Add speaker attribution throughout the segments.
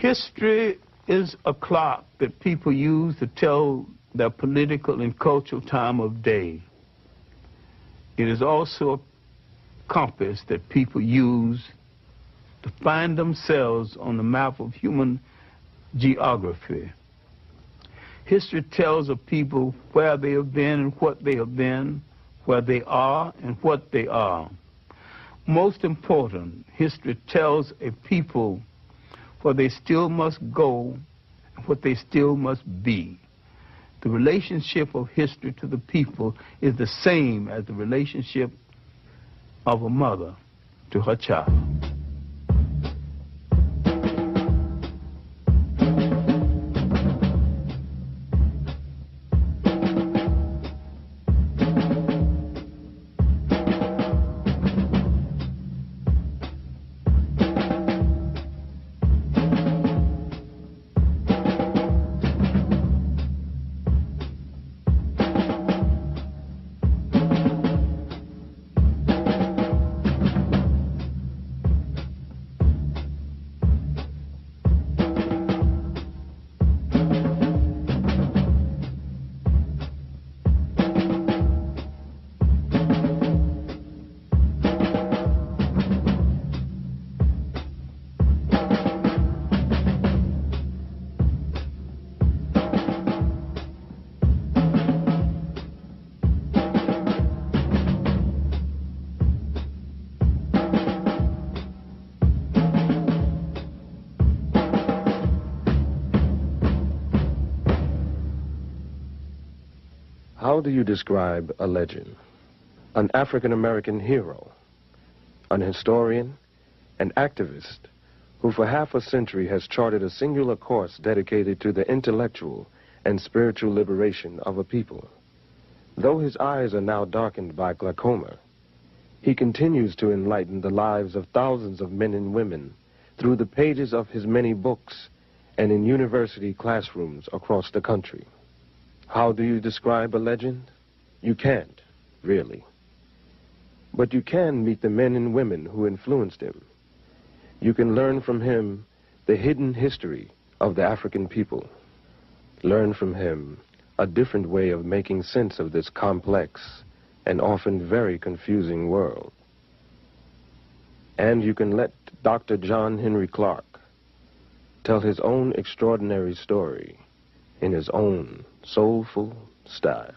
Speaker 1: History is a clock that people use to tell their political and cultural time of day. It is also a compass that people use to find themselves on the map of human geography. History tells of people where they have been and what they have been, where they are and what they are. Most important, history tells a people where they still must go and what they still must be. The relationship of history to the people is the same as the relationship of a mother to her child.
Speaker 2: How do you describe a legend? An African-American hero, an historian, an activist who for half a century has charted a singular course dedicated to the intellectual and spiritual liberation of a people. Though his eyes are now darkened by glaucoma, he continues to enlighten the lives of thousands of men and women through the pages of his many books and in university classrooms across the country. How do you describe a legend? You can't, really. But you can meet the men and women who influenced him. You can learn from him the hidden history of the African people. Learn from him a different way of making sense of this complex and often very confusing world. And you can let Dr. John Henrik Clarke tell his own extraordinary story in his own soulful style.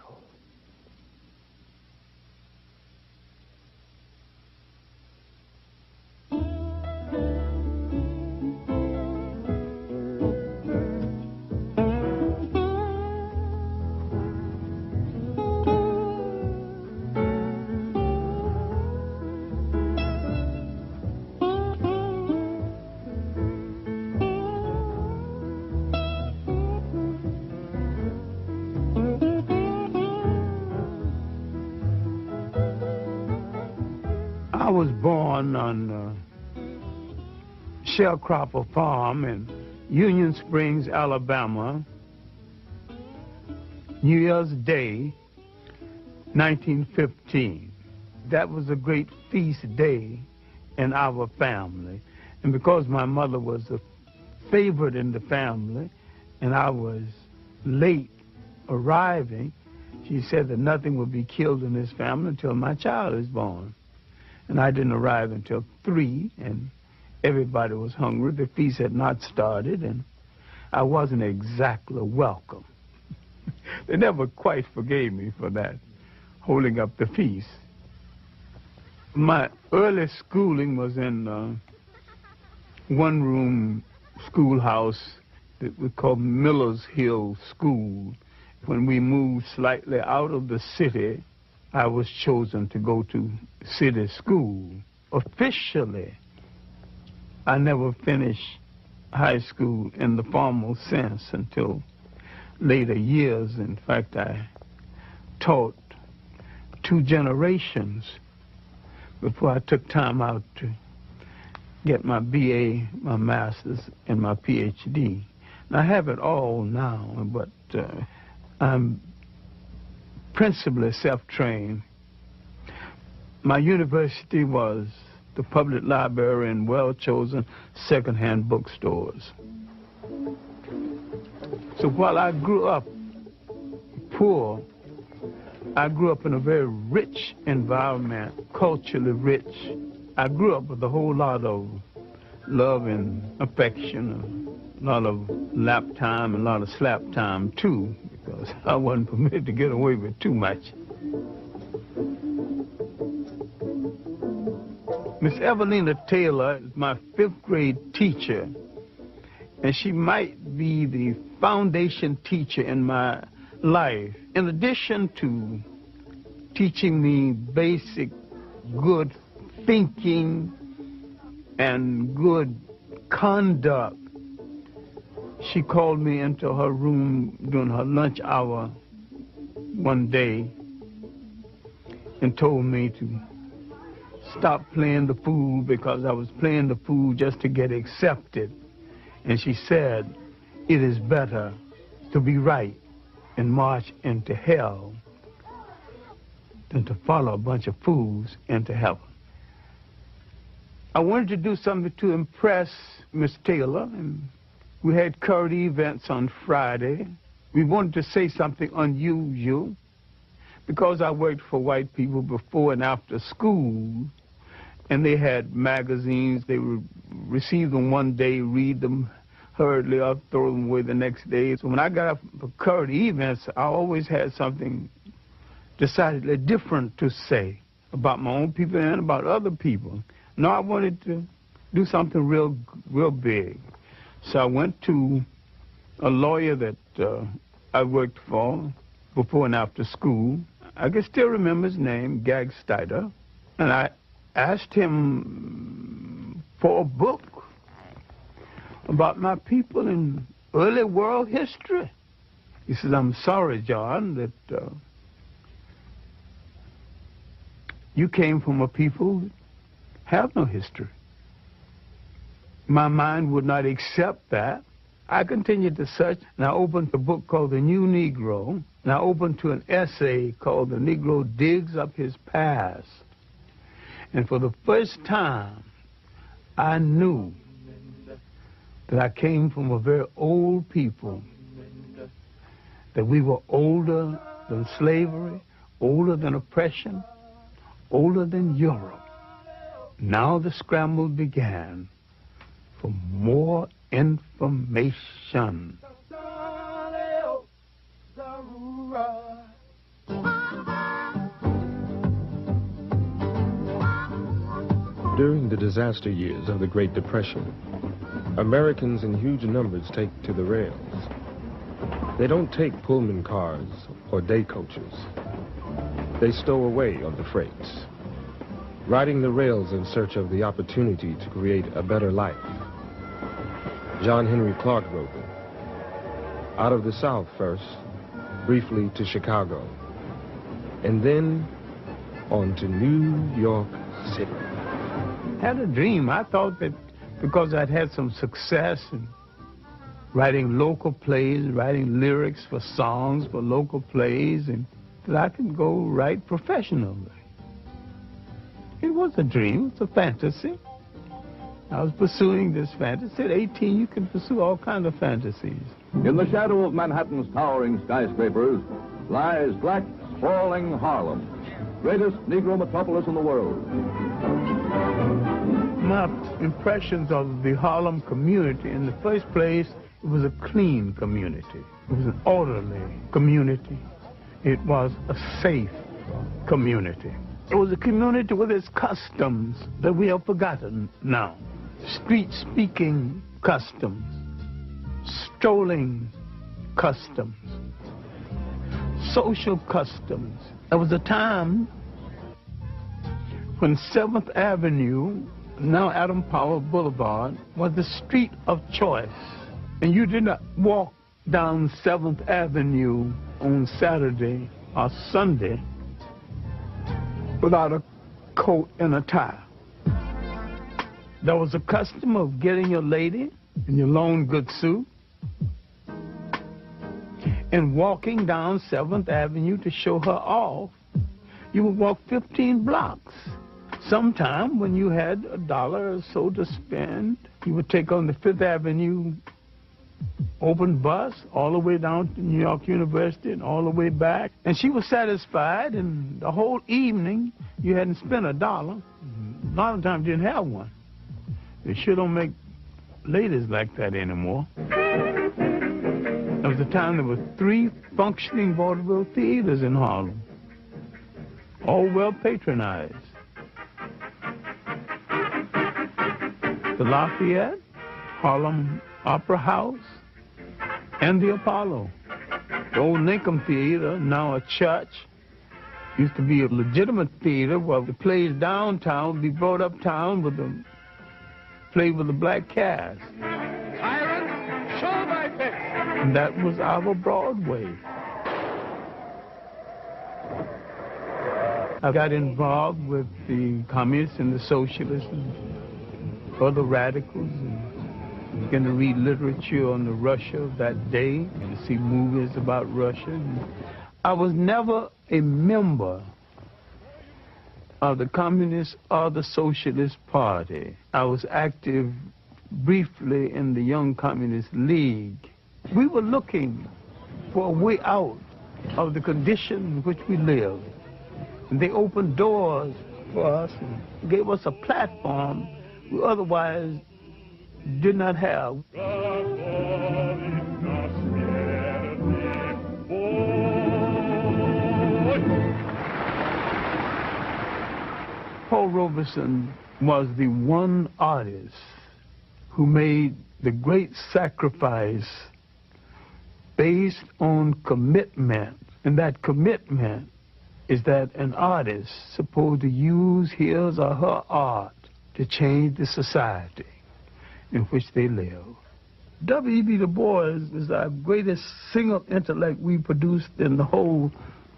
Speaker 1: I was born on Sharecropper Farm in Union Springs, Alabama, New Year's Day, 1915. That was a great feast day in our family. And because my mother was a favorite in the family and I was late arriving, she said that nothing would be killed in this family until my child is born. And I didn't arrive until 3, and everybody was hungry. The feast had not started, and I wasn't exactly welcome. They never quite forgave me for that, holding up the feast. My early schooling was in a one-room schoolhouse that we called Miller's Hill School. When we moved slightly out of the city, I was chosen to go to city school. Officially, I never finished high school in the formal sense until later years. In fact, I taught 2 generations before I took time out to get my BA, my master's, and my PhD. And I have it all now, but I'm principally self-trained. My university was the public library and well-chosen second-hand bookstores. So while I grew up poor, I grew up in a very rich environment, culturally rich. I grew up with a whole lot of love and affection, a lot of lap time and a lot of slap time too, because I wasn't permitted to get away with too much. Miss Evelina Taylor is my 5th grade teacher, and she might be the foundation teacher in my life. In addition to teaching me basic good thinking and good conduct, she called me into her room during her lunch hour one day and told me to stop playing the fool because I was playing the fool just to get accepted. And she said, it is better to be right and march into hell than to follow a bunch of fools into heaven. I wanted to do something to impress Miss Taylor, and we had current events on Friday. We wanted to say something unusual because I worked for white people before and after school, and they had magazines. They would receive them one day, read them hurriedly up, throw them away the next day. So when I got up for current events, I always had something decidedly different to say about my own people and about other people. No, I wanted to do something real big. So I went to a lawyer that I worked for before and after school. I can still remember his name, Gag Steiner, and I asked him for a book about my people in early world history. He says, I'm sorry, John, that you came from a people that have no history. My mind would not accept that. I continued to search, and I opened a book called The New Negro, and I opened to an essay called The Negro Digs Up His Past. And for the first time, I knew that I came from a very old people, that we were older than slavery, older than oppression, older than Europe. Now the scramble began for more information.
Speaker 2: During the disaster years of the Great Depression, Americans in huge numbers take to the rails. They don't take Pullman cars or day coaches. They stow away on the freights, riding the rails in search of the opportunity to create a better life. John Henrik Clarke wrote them. Out of the South first, briefly to Chicago, and then on to New York City.
Speaker 1: Had a dream. I thought that because I'd had some success in writing local plays, writing lyrics for songs for local plays, and that I could go write professionally. It was a dream, it's a fantasy. I was pursuing this fantasy. At 18, you can pursue all kinds of fantasies.
Speaker 3: In the shadow of Manhattan's towering skyscrapers lies black, sprawling Harlem, greatest Negro metropolis in the world.
Speaker 1: My impressions of the Harlem community, in the first place, it was a clean community. It was an orderly community. It was a safe community. It was a community with its customs that we have forgotten now. Street-speaking customs, strolling customs, social customs. There was a time when 7th Avenue, now Adam Powell Boulevard, was the street of choice. And you did not walk down 7th Avenue on Saturday or Sunday without a coat and a tie. There was a custom of getting your lady in your long good suit and walking down 7th Avenue to show her off. You would walk 15 blocks. Sometime when you had $1 or so to spend, you would take on the 5th Avenue open bus all the way down to New York University and all the way back. And she was satisfied, and the whole evening you hadn't spent $1. A lot of times you didn't have one. They sure don't make ladies like that anymore. There was a time there were 3 functioning vaudeville theaters in Harlem, all well patronized. The Lafayette, Harlem Opera House, and the Apollo. The old Lincoln Theater, now a church, used to be a legitimate theater where the plays downtown would be brought uptown with the play with the black cast.
Speaker 4: Tyrant, show thy face.
Speaker 1: And that was our Broadway. I got involved with the communists and the socialists and other radicals, and began to read literature on the Russia of that day and to see movies about Russia. I was never a member of the Communist or the Socialist Party. I was active briefly in the Young Communist League. We were looking for a way out of the condition in which we lived. And they opened doors for us and gave us a platform we otherwise did not have. Paul Robeson was the one artist who made the great sacrifice based on commitment. And that commitment is that an artist is supposed to use his or her art to change the society in which they live. W.E.B. Du Bois is our greatest single intellect we produced in the whole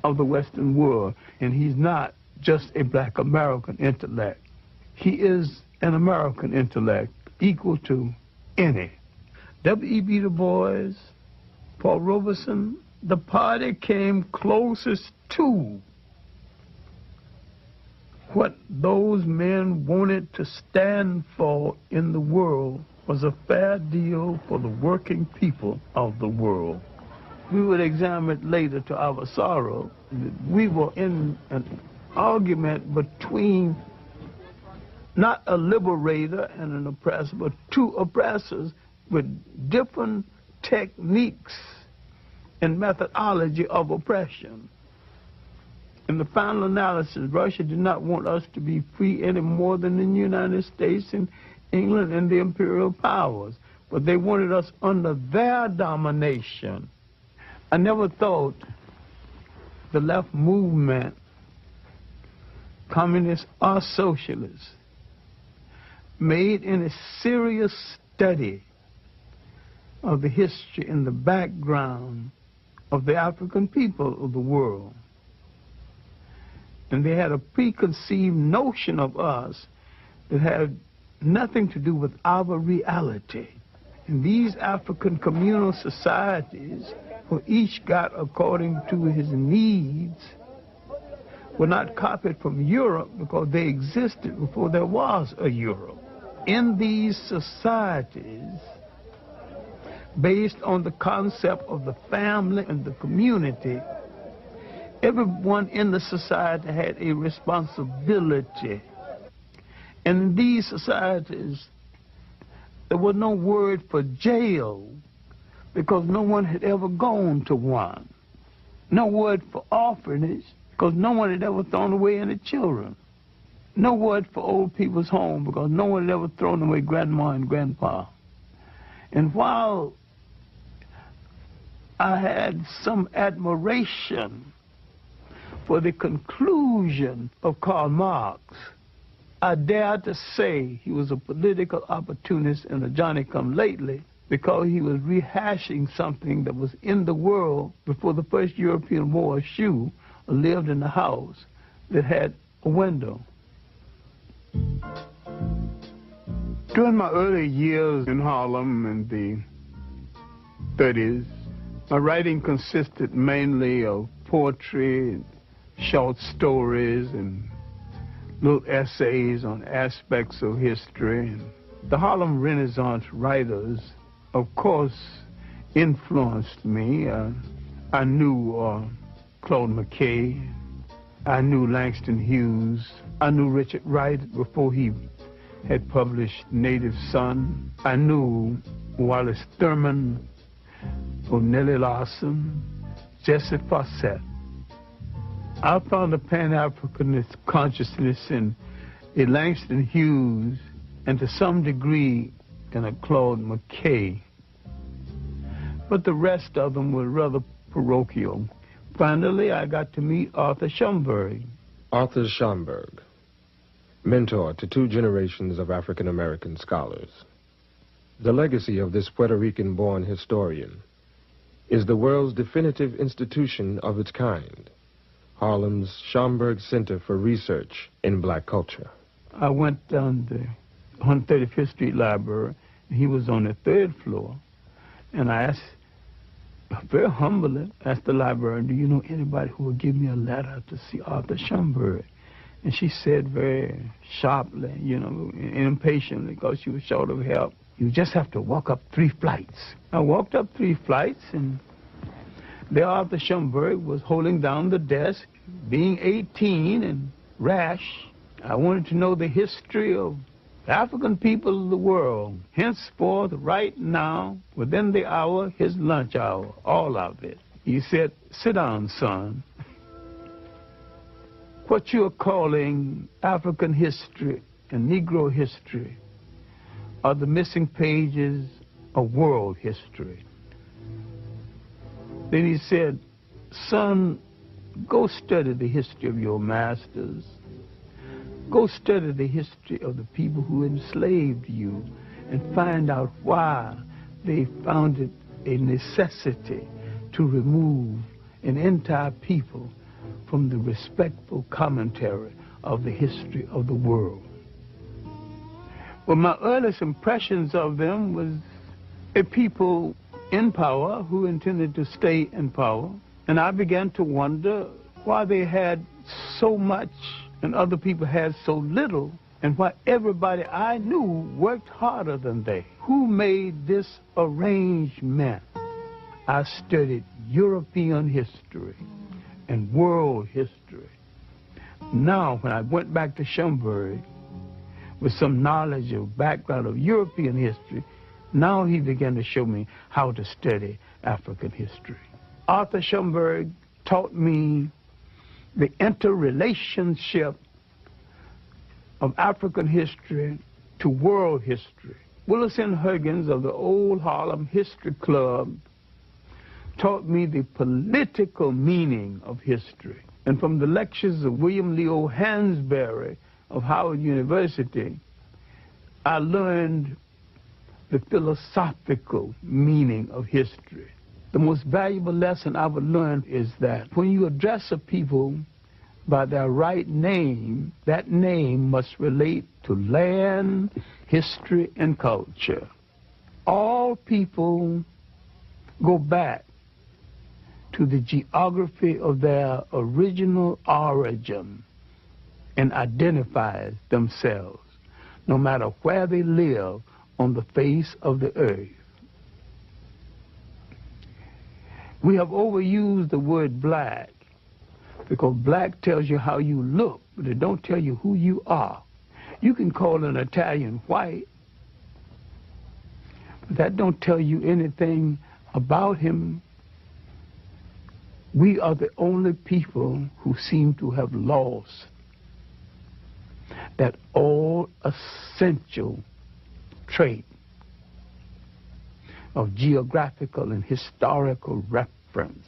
Speaker 1: of the Western world. And he's not just a black American intellect. He is an American intellect equal to any. W.E.B. Du Bois, Paul Robeson, the party came closest to what those men wanted to stand for in the world was a fair deal for the working people of the world. We would examine later to our sorrow that we were in an argument between not a liberator and an oppressor, but 2 oppressors with different techniques and methodology of oppression. In the final analysis, Russia did not want us to be free any more than the United States and England and the imperial powers, but they wanted us under their domination. I never thought the left movement, communist or socialist, made any serious study of the history and the background of the African people of the world. And they had a preconceived notion of us that had nothing to do with our reality. And these African communal societies, who each got according to his needs, were not copied from Europe because they existed before there was a Europe. In these societies, based on the concept of the family and the community, everyone in the society had a responsibility. And in these societies, there was no word for jail because no one had ever gone to one. No word for orphanage because no one had ever thrown away any children. No word for old people's home because no one had ever thrown away grandma and grandpa. And while I had some admiration for the conclusion of Karl Marx, I dare to say he was a political opportunist and a Johnny-come-lately because he was rehashing something that was in the world before the first European wore a shoe or lived in a house that had a window. During my early years in Harlem in the 30s, my writing consisted mainly of poetry, short stories, and little essays on aspects of history. And the Harlem Renaissance writers, of course, influenced me. I knew Claude McKay. I knew Langston Hughes. I knew Richard Wright before he had published Native Son. I knew Wallace Thurman, O'Neill Larson, Jesse Fawcett. I found a pan-Africanist consciousness in a Langston Hughes and to some degree in a Claude McKay. But the rest of them were rather parochial. Finally, I got to meet Arthur Schomburg.
Speaker 2: Arthur Schomburg, mentor to 2 generations of African-American scholars. The legacy of this Puerto Rican-born historian is the world's definitive institution of its kind, Harlem's Schomburg Center for Research in Black Culture.
Speaker 1: I went down the 135th Street Library, and he was on the 3rd floor, and I asked, very humbly, asked the librarian, do you know anybody who will give me a letter to see Arthur Schomburg? And she said very sharply, you know, and impatiently, because she was short of help, you just have to walk up 3 flights. I walked up 3 flights, and there Arthur Schomburg was holding down the desk, being 18 and rash. I wanted to know the history of African people of the world, henceforth, right now, within the hour, his lunch hour, all of it. He said, sit down, son. What you're calling African history and Negro history are the missing pages of world history. Then he said, son, go study the history of your masters. Go study the history of the people who enslaved you and find out why they found it a necessity to remove an entire people from the respectful commentary of the history of the world. Well, my earliest impressions of them was a people in power who intended to stay in power, and I began to wonder why they had so much and other people had so little, and why everybody I knew worked harder than they. Who made this arrangement? I studied European history and world history. Now, when I went back to Schomburg with some knowledge of background of European history, now he began to show me how to study African history. Arthur Schomburg taught me the interrelationship of African history to world history. Willis N. Huggins of the old Harlem History Club taught me the political meaning of history. And from the lectures of William Leo Hansberry of Howard University, I learned the philosophical meaning of history. The most valuable lesson I would learn is that when you address a people by their right name, that name must relate to land, history, and culture. All people go back to the geography of their original origin and identify themselves, no matter where they live on the face of the earth. We have overused the word black because black tells you how you look, but it don't tell you who you are. You can call an Italian white, but that don't tell you anything about him. We are the only people who seem to have lost that all essential trait of geographical and historical reference.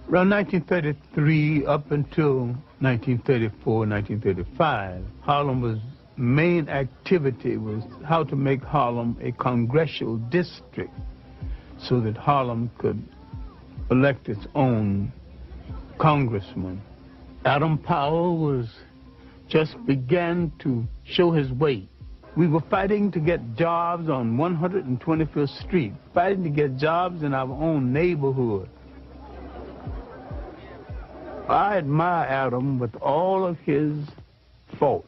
Speaker 1: Around 1933 up until 1934, 1935, Harlem's main activity was how to make Harlem a congressional district so that Harlem could elect its own congressman. Adam Powell was just began to show his weight. We were fighting to get jobs on 125th Street, fighting to get jobs in our own neighborhood. I admire Adam with all of his faults.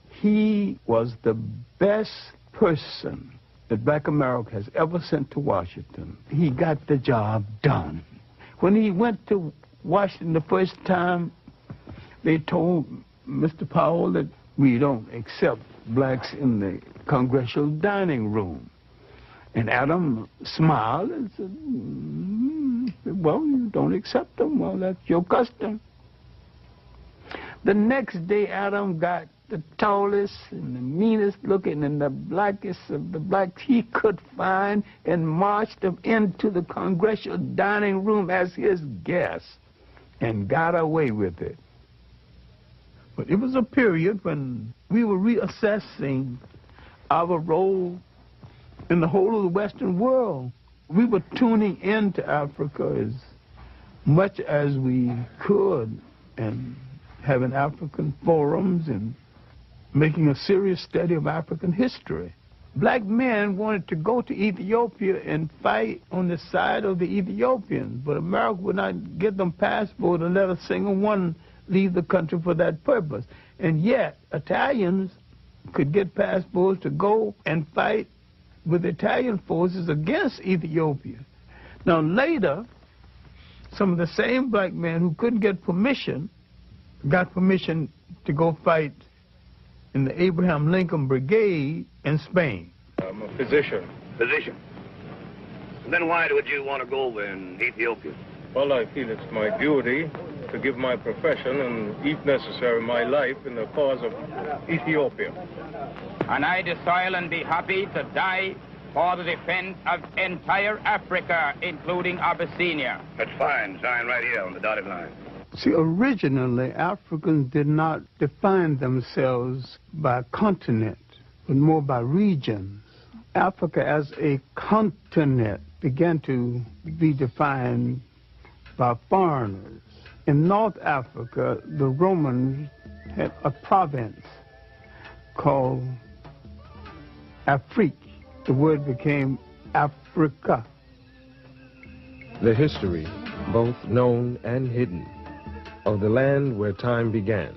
Speaker 1: He was the best person that Black America has ever sent to Washington. He got the job done. When he went to Washington the first time, they told Mr. Powell that we don't accept blacks in the congressional dining room. And Adam smiled and said, well, you don't accept them. Well, that's your custom. The next day, Adam got the tallest and the meanest looking and the blackest of the blacks he could find and marched them into the congressional dining room as his guest and got away with it. But it was a period when we were reassessing our role in the whole of the Western world. We were tuning into Africa as much as we could and having African forums and making a serious study of African history. Black men wanted to go to Ethiopia and fight on the side of the Ethiopians, but America would not give them passports and let a single one leave the country for that purpose. And yet, Italians could get passports to go and fight with Italian forces against Ethiopia. Now later, some of the same black men who couldn't get permission got permission to go fight in the Abraham Lincoln Brigade in Spain.
Speaker 5: I'm a physician.
Speaker 6: Physician? And then why would you want to go over in Ethiopia?
Speaker 5: Well, I feel it's my duty to give my profession and, if necessary, my life in the cause of Ethiopia.
Speaker 7: And I, the soil, and be happy to die for the defense of entire Africa, including Abyssinia.
Speaker 6: That's fine. Sign right here on the dotted line.
Speaker 1: See, originally, Africans did not define themselves by continent, but more by regions. Africa as a continent began to be defined by foreigners. In North Africa, the Romans had a province called Afrique. The word became Africa.
Speaker 2: The history, both known and hidden, of the land where time began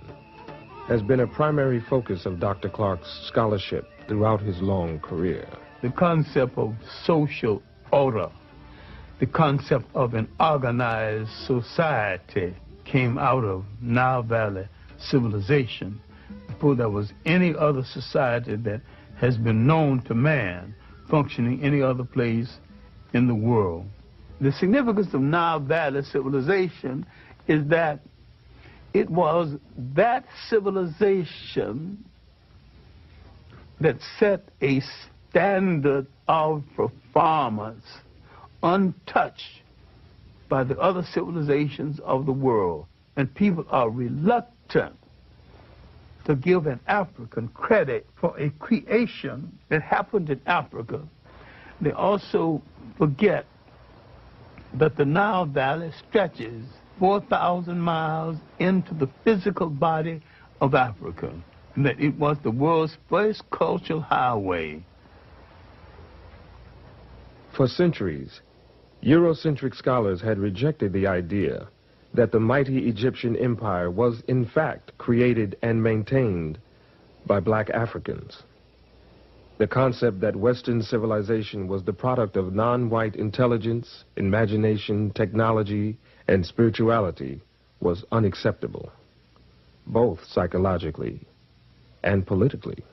Speaker 2: has been a primary focus of Dr. Clarke's scholarship throughout his long career.
Speaker 1: The concept of social order, the concept of an organized society came out of Nile Valley civilization before there was any other society that has been known to man functioning any other place in the world. The significance of Nile Valley civilization is that it was that civilization that set a standard of performance untouched by the other civilizations of the world. And people are reluctant to give an African credit for a creation that happened in Africa. They also forget that the Nile Valley stretches 4,000 miles into the physical body of Africa, and that it was the world's first cultural highway.
Speaker 2: For centuries, Eurocentric scholars had rejected the idea that the mighty Egyptian empire was in fact created and maintained by black Africans. The concept that Western civilization was the product of non-white intelligence, imagination, technology, and spirituality was unacceptable, both psychologically and politically.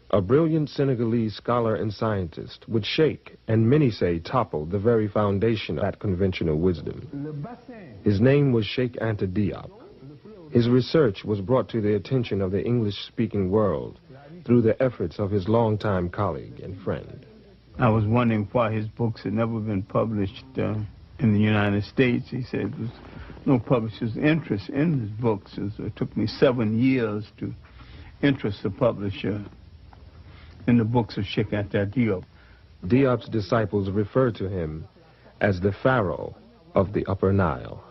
Speaker 2: A brilliant Senegalese scholar and scientist would shake, and many say topple, the very foundation of that conventional wisdom. His name was Sheikh Anta Diop. His research was brought to the attention of the English-speaking world through the efforts of his longtime colleague and friend.
Speaker 1: I was wondering why his books had never been published in the United States. He said there was no publisher's interest in his books. It took me 7 years to interest the publisher in the books of Sheikh Anta Diop.
Speaker 2: Diop's disciples refer to him as the Pharaoh of the Upper Nile.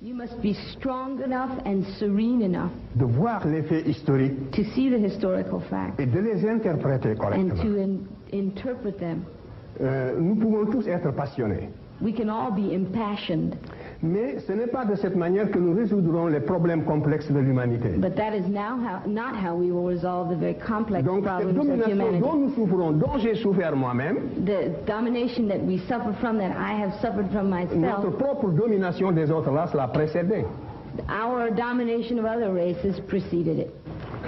Speaker 8: You must be strong enough and serene enough
Speaker 9: de voir les faits historiques
Speaker 8: to see the historical facts
Speaker 9: et de les interpréter
Speaker 8: and
Speaker 9: correctement.
Speaker 8: to interpret them.
Speaker 9: Nous pouvons tous être passionnés,
Speaker 8: We can all be impassioned,
Speaker 9: Mais ce n'est pas de cette manière que nous résoudrons les problèmes complexes de l'humanité.
Speaker 8: But that is not how we will resolve the very complex
Speaker 9: Donc cette
Speaker 8: problems of
Speaker 9: domination
Speaker 8: humanity.
Speaker 9: dont nous souffrons, dont j'ai souffert moi-même,
Speaker 8: The domination that we suffer from, that I have suffered from myself,
Speaker 9: notre propre domination des autres races l'a précédé.
Speaker 8: our domination of other races preceded it.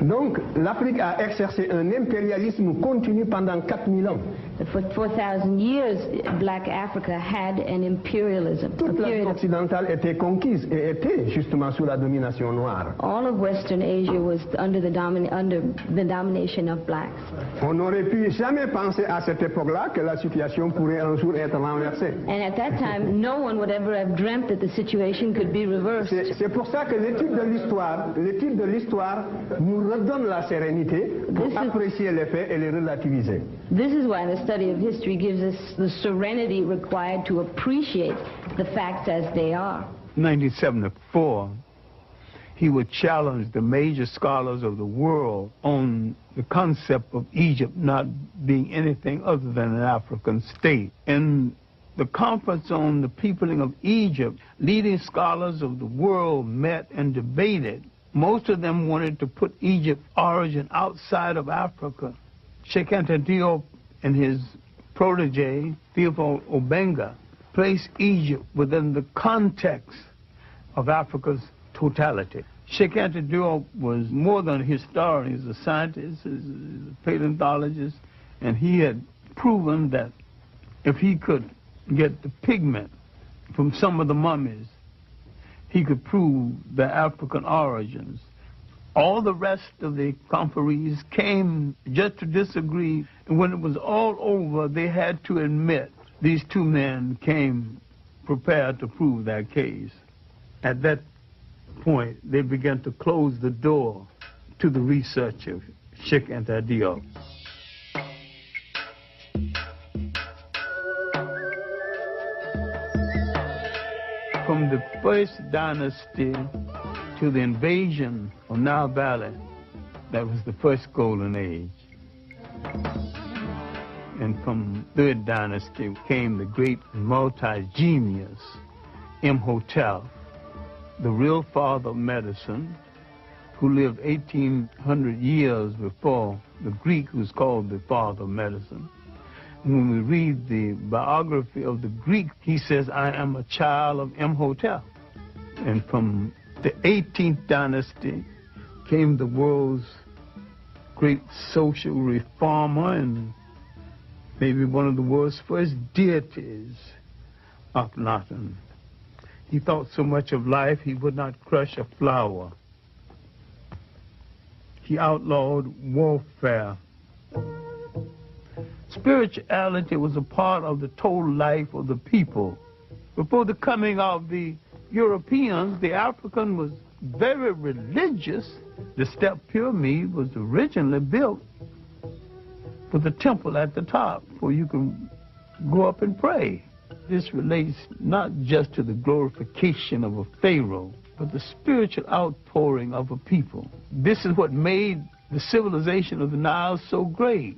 Speaker 9: Donc l'Afrique a exercé un impérialisme continu pendant 4000 ans.
Speaker 8: For 4,000 years, Black Africa had an imperialism.
Speaker 9: Toute l'Afrique occidentale était conquise et était justement sous la domination noire.
Speaker 8: All of Western Asia was under the domination of blacks.
Speaker 9: On n'aurait pu jamais penser à cette époque-là que la situation pourrait un jour être renversée.
Speaker 8: And at that time, no one would ever have dreamt that the situation could be reversed.
Speaker 9: C'est pour ça que l'étude de l'histoire nous redonne la sérénité pour apprécier les faits et les relativiser.
Speaker 8: This is why the study of history gives us the serenity required to appreciate the facts as they are.
Speaker 1: In 1974, he would challenge the major scholars of the world on the concept of Egypt not being anything other than an African state. In the conference on the peopling of Egypt, leading scholars of the world met and debated. Most of them wanted to put Egypt's origin outside of Africa. Sheikh Anta Diop and his protege, Theophile Obenga, placed Egypt within the context of Africa's totality. Sheikh Anta Diop was more than a historian. He's a scientist, he's a paleontologist, and he had proven that if he could get the pigment from some of the mummies, he could prove their African origins. All the rest of the conferees came just to disagree, and when it was all over, they had to admit these two men came prepared to prove their case. At that point, they began to close the door to the research of Sheikh Anta Diop. From the first dynasty to the invasion of Nile Valley, that was the first golden age. And from third dynasty came the great multi-genius Imhotep, the real father of medicine, who lived 1,800 years before the Greek, who's called the father of medicine. When we read the biography of the Greek, he says, I am a child of Imhotep. And from the 18th dynasty came the world's great social reformer and maybe one of the world's first deities, Akhenaten. He thought so much of life he would not crush a flower. He outlawed warfare. Spirituality was a part of the total life of the people. Before the coming of the Europeans, the African was very religious. The step pyramid was originally built with a temple at the top where you can go up and pray. This relates not just to the glorification of a pharaoh, but the spiritual outpouring of a people. This is what made the civilization of the Nile so great.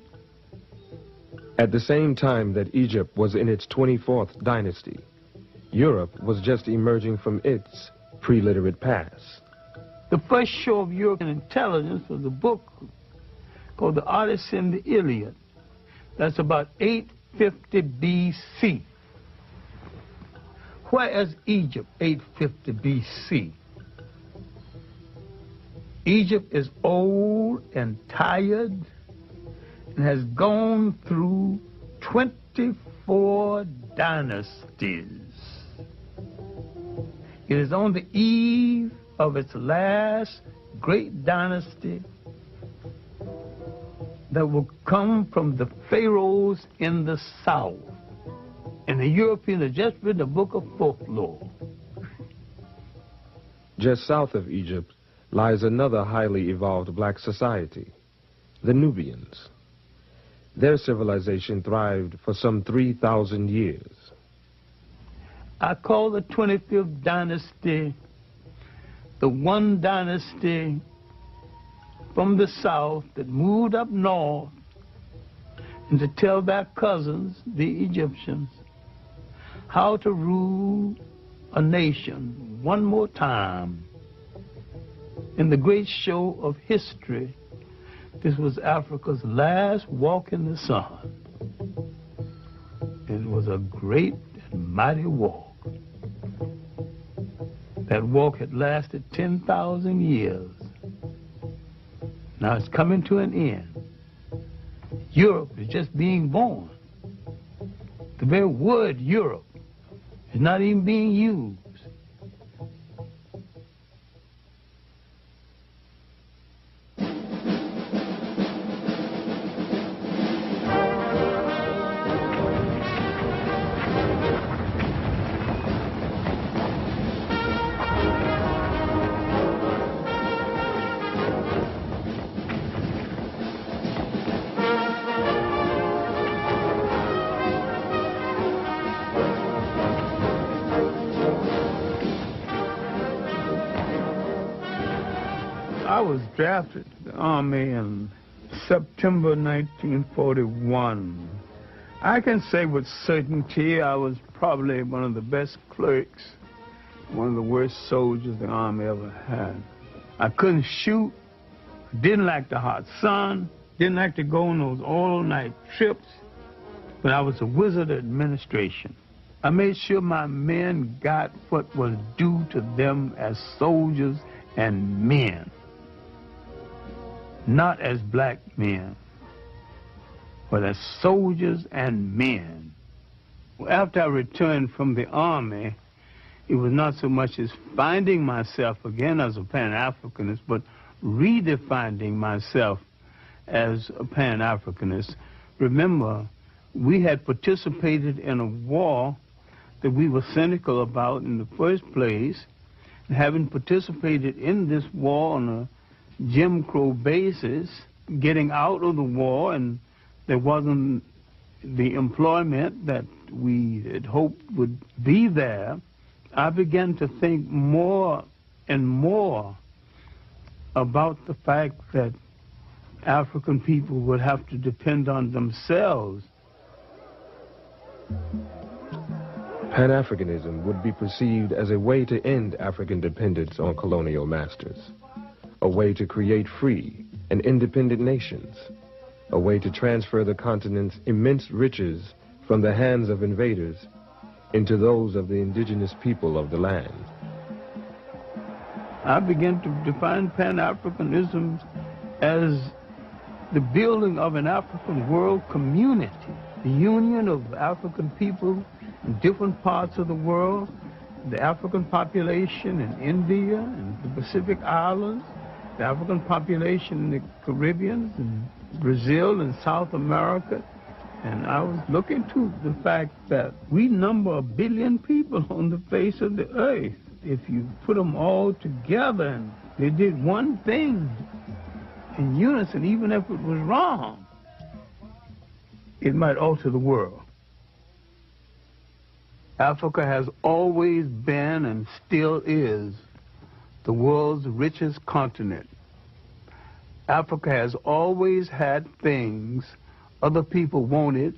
Speaker 2: At the same time that Egypt was in its 24th dynasty, Europe was just emerging from its pre-literate past.
Speaker 1: The first show of European intelligence was a book called The Odyssey and the Iliad. That's about 850 B.C. Where is Egypt 850 B.C.? Egypt is old and tired and has gone through 24 dynasties. It is on the eve of its last great dynasty that will come from the pharaohs in the south. And the Europeans have just written a book of folklore.
Speaker 2: Just south of Egypt lies another highly evolved black society, the Nubians. Their civilization thrived for some 3,000 years.
Speaker 1: I call the 25th dynasty the one dynasty from the south that moved up north and to tell their cousins, the Egyptians, how to rule a nation one more time. In the great show of history, this was Africa's last walk in the sun. It was a great and mighty walk. That walk had lasted 10,000 years. Now it's coming to an end. Europe is just being born. The very word Europe is not even being used. I was drafted to the Army in September 1941. I can say with certainty I was probably one of the best clerks, one of the worst soldiers the Army ever had. I couldn't shoot, didn't like the hot sun, didn't like to go on those all-night trips, but I was a wizard of administration. I made sure my men got what was due to them as soldiers and men. Not as black men, but as soldiers and men. After I returned from the Army, it was not so much as finding myself again as a Pan-Africanist, but redefining myself as a Pan-Africanist. Remember, we had participated in a war that we were cynical about in the first place, and having participated in this war on a Jim Crow basis, getting out of the war, and there wasn't the employment that we had hoped would be there, I began to think more and more about the fact that African people would have to depend on themselves.
Speaker 2: Pan-Africanism would be perceived as a way to end African dependence on colonial masters, a way to create free and independent nations, a way to transfer the continent's immense riches from the hands of invaders into those of the indigenous people of the land.
Speaker 1: I began to define Pan-Africanism as the building of an African world community, the union of African people in different parts of the world, the African population in India and the Pacific Islands, the African population in the Caribbean and Brazil and South America. And I was looking to the fact that we number 1 billion people on the face of the earth. If you put them all together and they did one thing in unison, even if it was wrong, it might alter the world. Africa has always been and still is the world's richest continent. Africa has always had things other people wanted,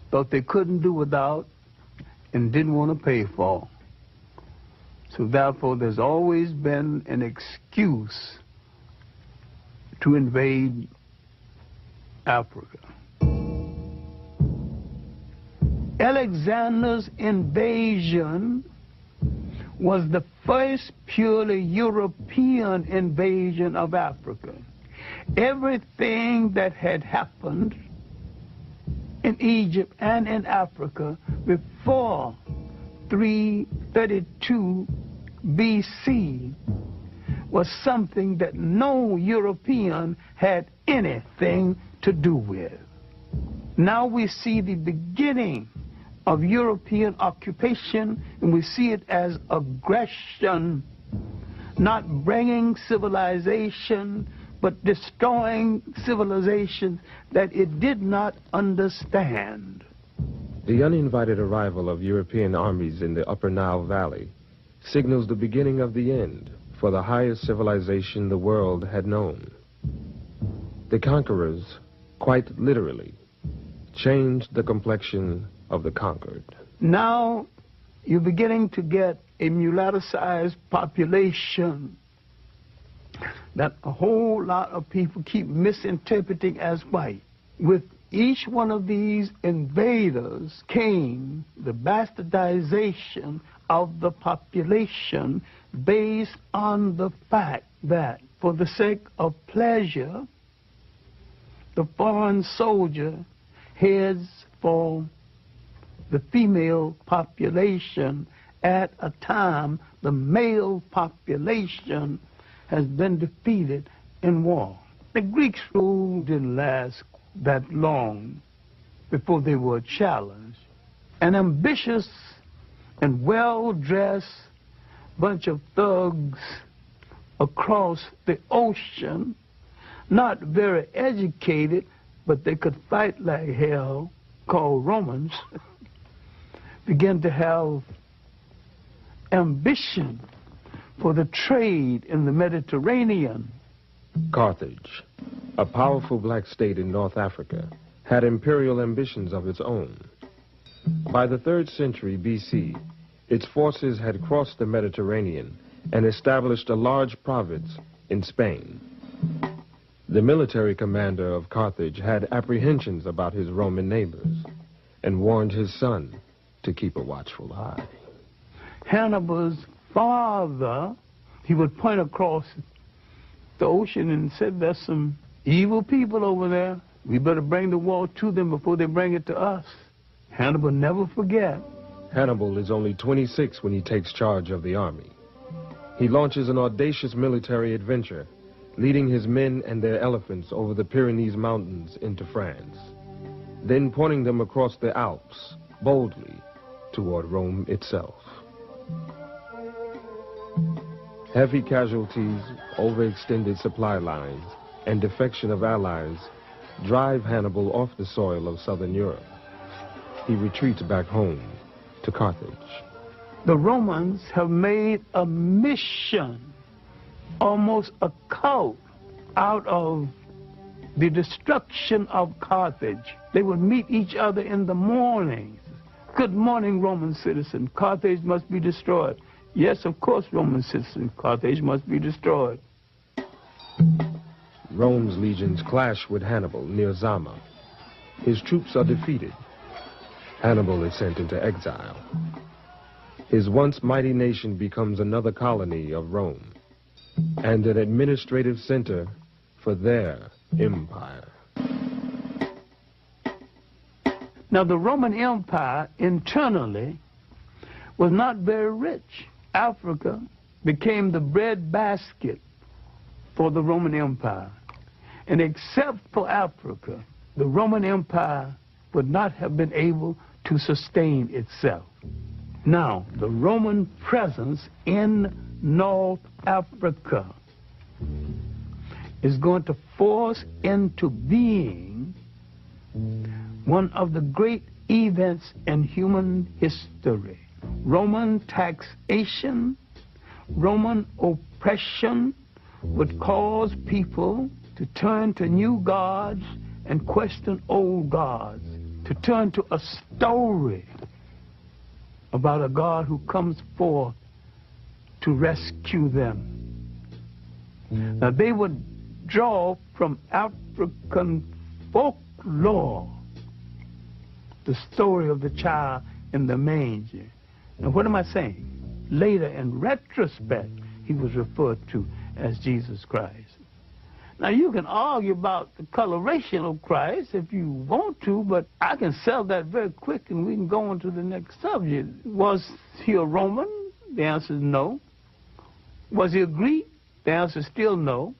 Speaker 1: thought they couldn't do without, and didn't want to pay for. So therefore, there's always been an excuse to invade Africa. Alexander's invasion was the first purely European invasion of Africa. Everything that had happened in Egypt and in Africa before 332 BC was something that no European had anything to do with. Now we see the beginning of European occupation, and we see it as aggression, not bringing civilization, but destroying civilization that it did not understand.
Speaker 2: The uninvited arrival of European armies in the upper Nile Valley signals the beginning of the end for the highest civilization the world had known. The conquerors, quite literally, changed the complexion of the conquered.
Speaker 1: Now, you're beginning to get a mulatto-sized population that a whole lot of people keep misinterpreting as white. With each one of these invaders came the bastardization of the population based on the fact that for the sake of pleasure, the foreign soldier heads for the female population at a time the male population has been defeated in war. The Greeks' rule didn't last that long before they were challenged. An ambitious and well-dressed bunch of thugs across the ocean, not very educated, but they could fight like hell, called Romans, began to have ambition for the trade in the Mediterranean.
Speaker 2: Carthage, a powerful black state in North Africa, had imperial ambitions of its own. By the 3rd century BC, its forces had crossed the Mediterranean and established a large province in Spain. The military commander of Carthage had apprehensions about his Roman neighbors and warned his son to keep a watchful eye.
Speaker 1: Hannibal's father, he would point across the ocean and said, there's some evil people over there. We better bring the war to them before they bring it to us. Hannibal never forget.
Speaker 2: Hannibal is only 26 when he takes charge of the army. He launches an audacious military adventure, leading his men and their elephants over the Pyrenees Mountains into France, then pointing them across the Alps, boldly, toward Rome itself. Heavy casualties, overextended supply lines, and defection of allies drive Hannibal off the soil of southern Europe. He retreats back home to Carthage.
Speaker 1: The Romans have made a mission, almost a cult, out of the destruction of Carthage. They would meet each other in the mornings. Good morning, Roman citizen. Carthage must be destroyed. Yes, of course, Roman citizen. Carthage must be destroyed.
Speaker 2: Rome's legions clash with Hannibal near Zama. His troops are defeated. Hannibal is sent into exile. His once mighty nation becomes another colony of Rome and an administrative center for their empire.
Speaker 1: Now, the Roman Empire internally was not very rich. Africa became the breadbasket for the Roman Empire. And except for Africa, the Roman Empire would not have been able to sustain itself. Now, the Roman presence in North Africa is going to force into being one of the great events in human history. Roman taxation, Roman oppression would cause people to turn to new gods and question old gods, to turn to a story about a God who comes forth to rescue them. Now, they would draw from African folklore the story of the child in the manger. Now, what am I saying? Later, in retrospect, he was referred to as Jesus Christ. Now, you can argue about the coloration of Christ if you want to, but I can sell that very quick and we can go on to the next subject. Was he a Roman? The answer is no. Was he a Greek? The answer is still no.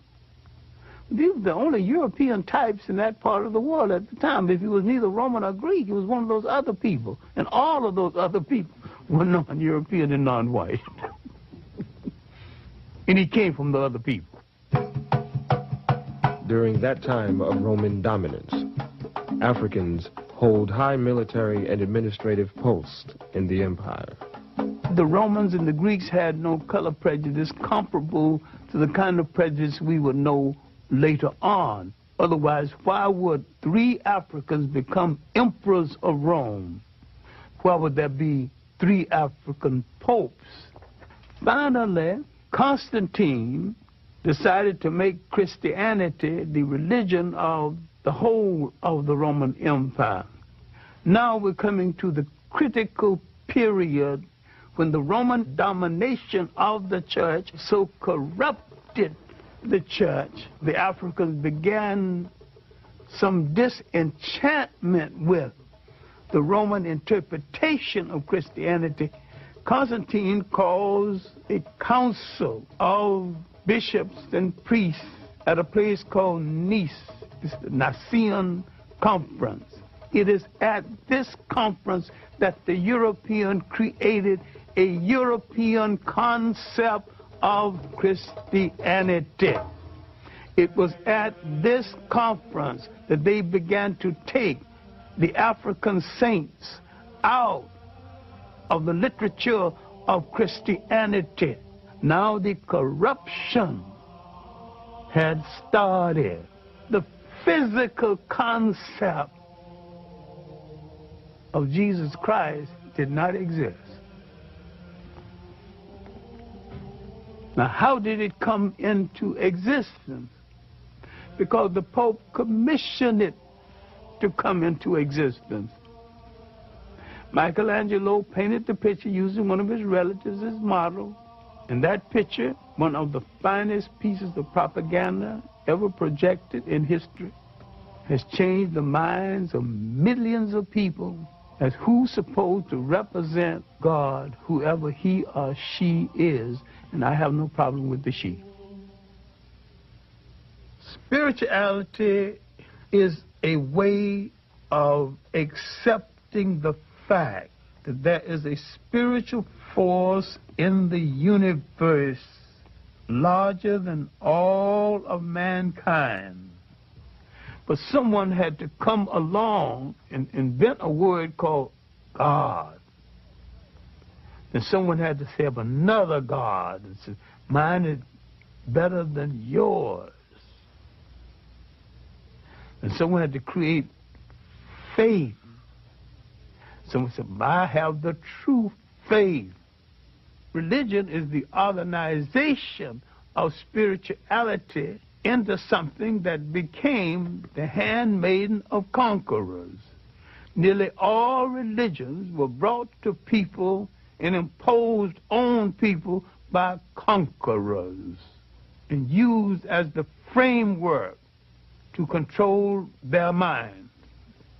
Speaker 1: These were the only European types in that part of the world at the time. If he was neither Roman or Greek, he was one of those other people. And all of those other people were non-European and non-white. And he came from the other people.
Speaker 2: During that time of Roman dominance, Africans hold high military and administrative posts in the empire.
Speaker 1: The Romans and the Greeks had no color prejudice comparable to the kind of prejudice we would know later on. Otherwise, why would 3 Africans become emperors of Rome? Why would there be 3 African popes. Finally, Constantine decided to make Christianity the religion of the whole of the Roman Empire. Now we're coming to the critical period when the Roman domination of the church so corrupted the church, the Africans began some disenchantment with the Roman interpretation of Christianity. Constantine calls a council of bishops and priests at a place called Nice. It's the Nicene Conference. It is at this conference that the European created a European concept of Christianity. It was at this conference that they began to take the African saints out of the literature of Christianity. Now the corruption had started. The physical concept of Jesus Christ did not exist. Now, how did it come into existence? Because the Pope commissioned it to come into existence. Michelangelo painted the picture using one of his relatives as model. And that picture, one of the finest pieces of propaganda ever projected in history, has changed the minds of millions of people as who's supposed to represent God, whoever he or she is, and I have no problem with the she. Spirituality is a way of accepting the fact that there is a spiritual force in the universe larger than all of mankind. But someone had to come along and invent a word called God. And someone had to say of another God. And say, mine is better than yours. And someone had to create faith. Someone said, I have the true faith. Religion is the organization of spirituality into something that became the handmaiden of conquerors. Nearly all religions were brought to people and imposed on people by conquerors and used as the framework to control their minds.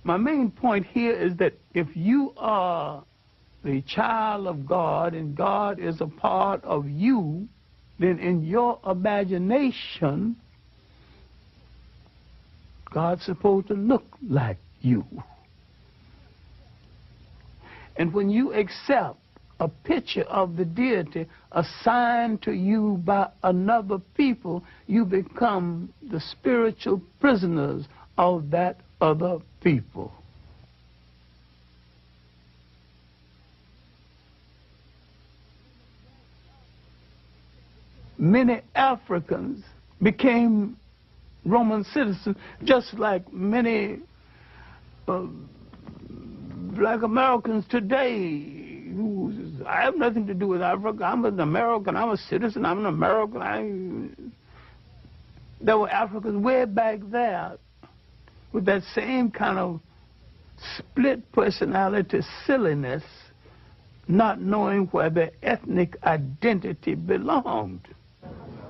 Speaker 1: My main point here is that if you are the child of God and God is a part of you, then in your imagination, God's supposed to look like you. And when you accept a picture of the deity assigned to you by another people, you become the spiritual prisoners of that other people. Many Africans became Roman citizens, just like many black Americans today. I have nothing to do with Africa. I'm an American. I'm a citizen. I'm an American. There were Africans way back there with that same kind of split personality silliness, not knowing where their ethnic identity belonged.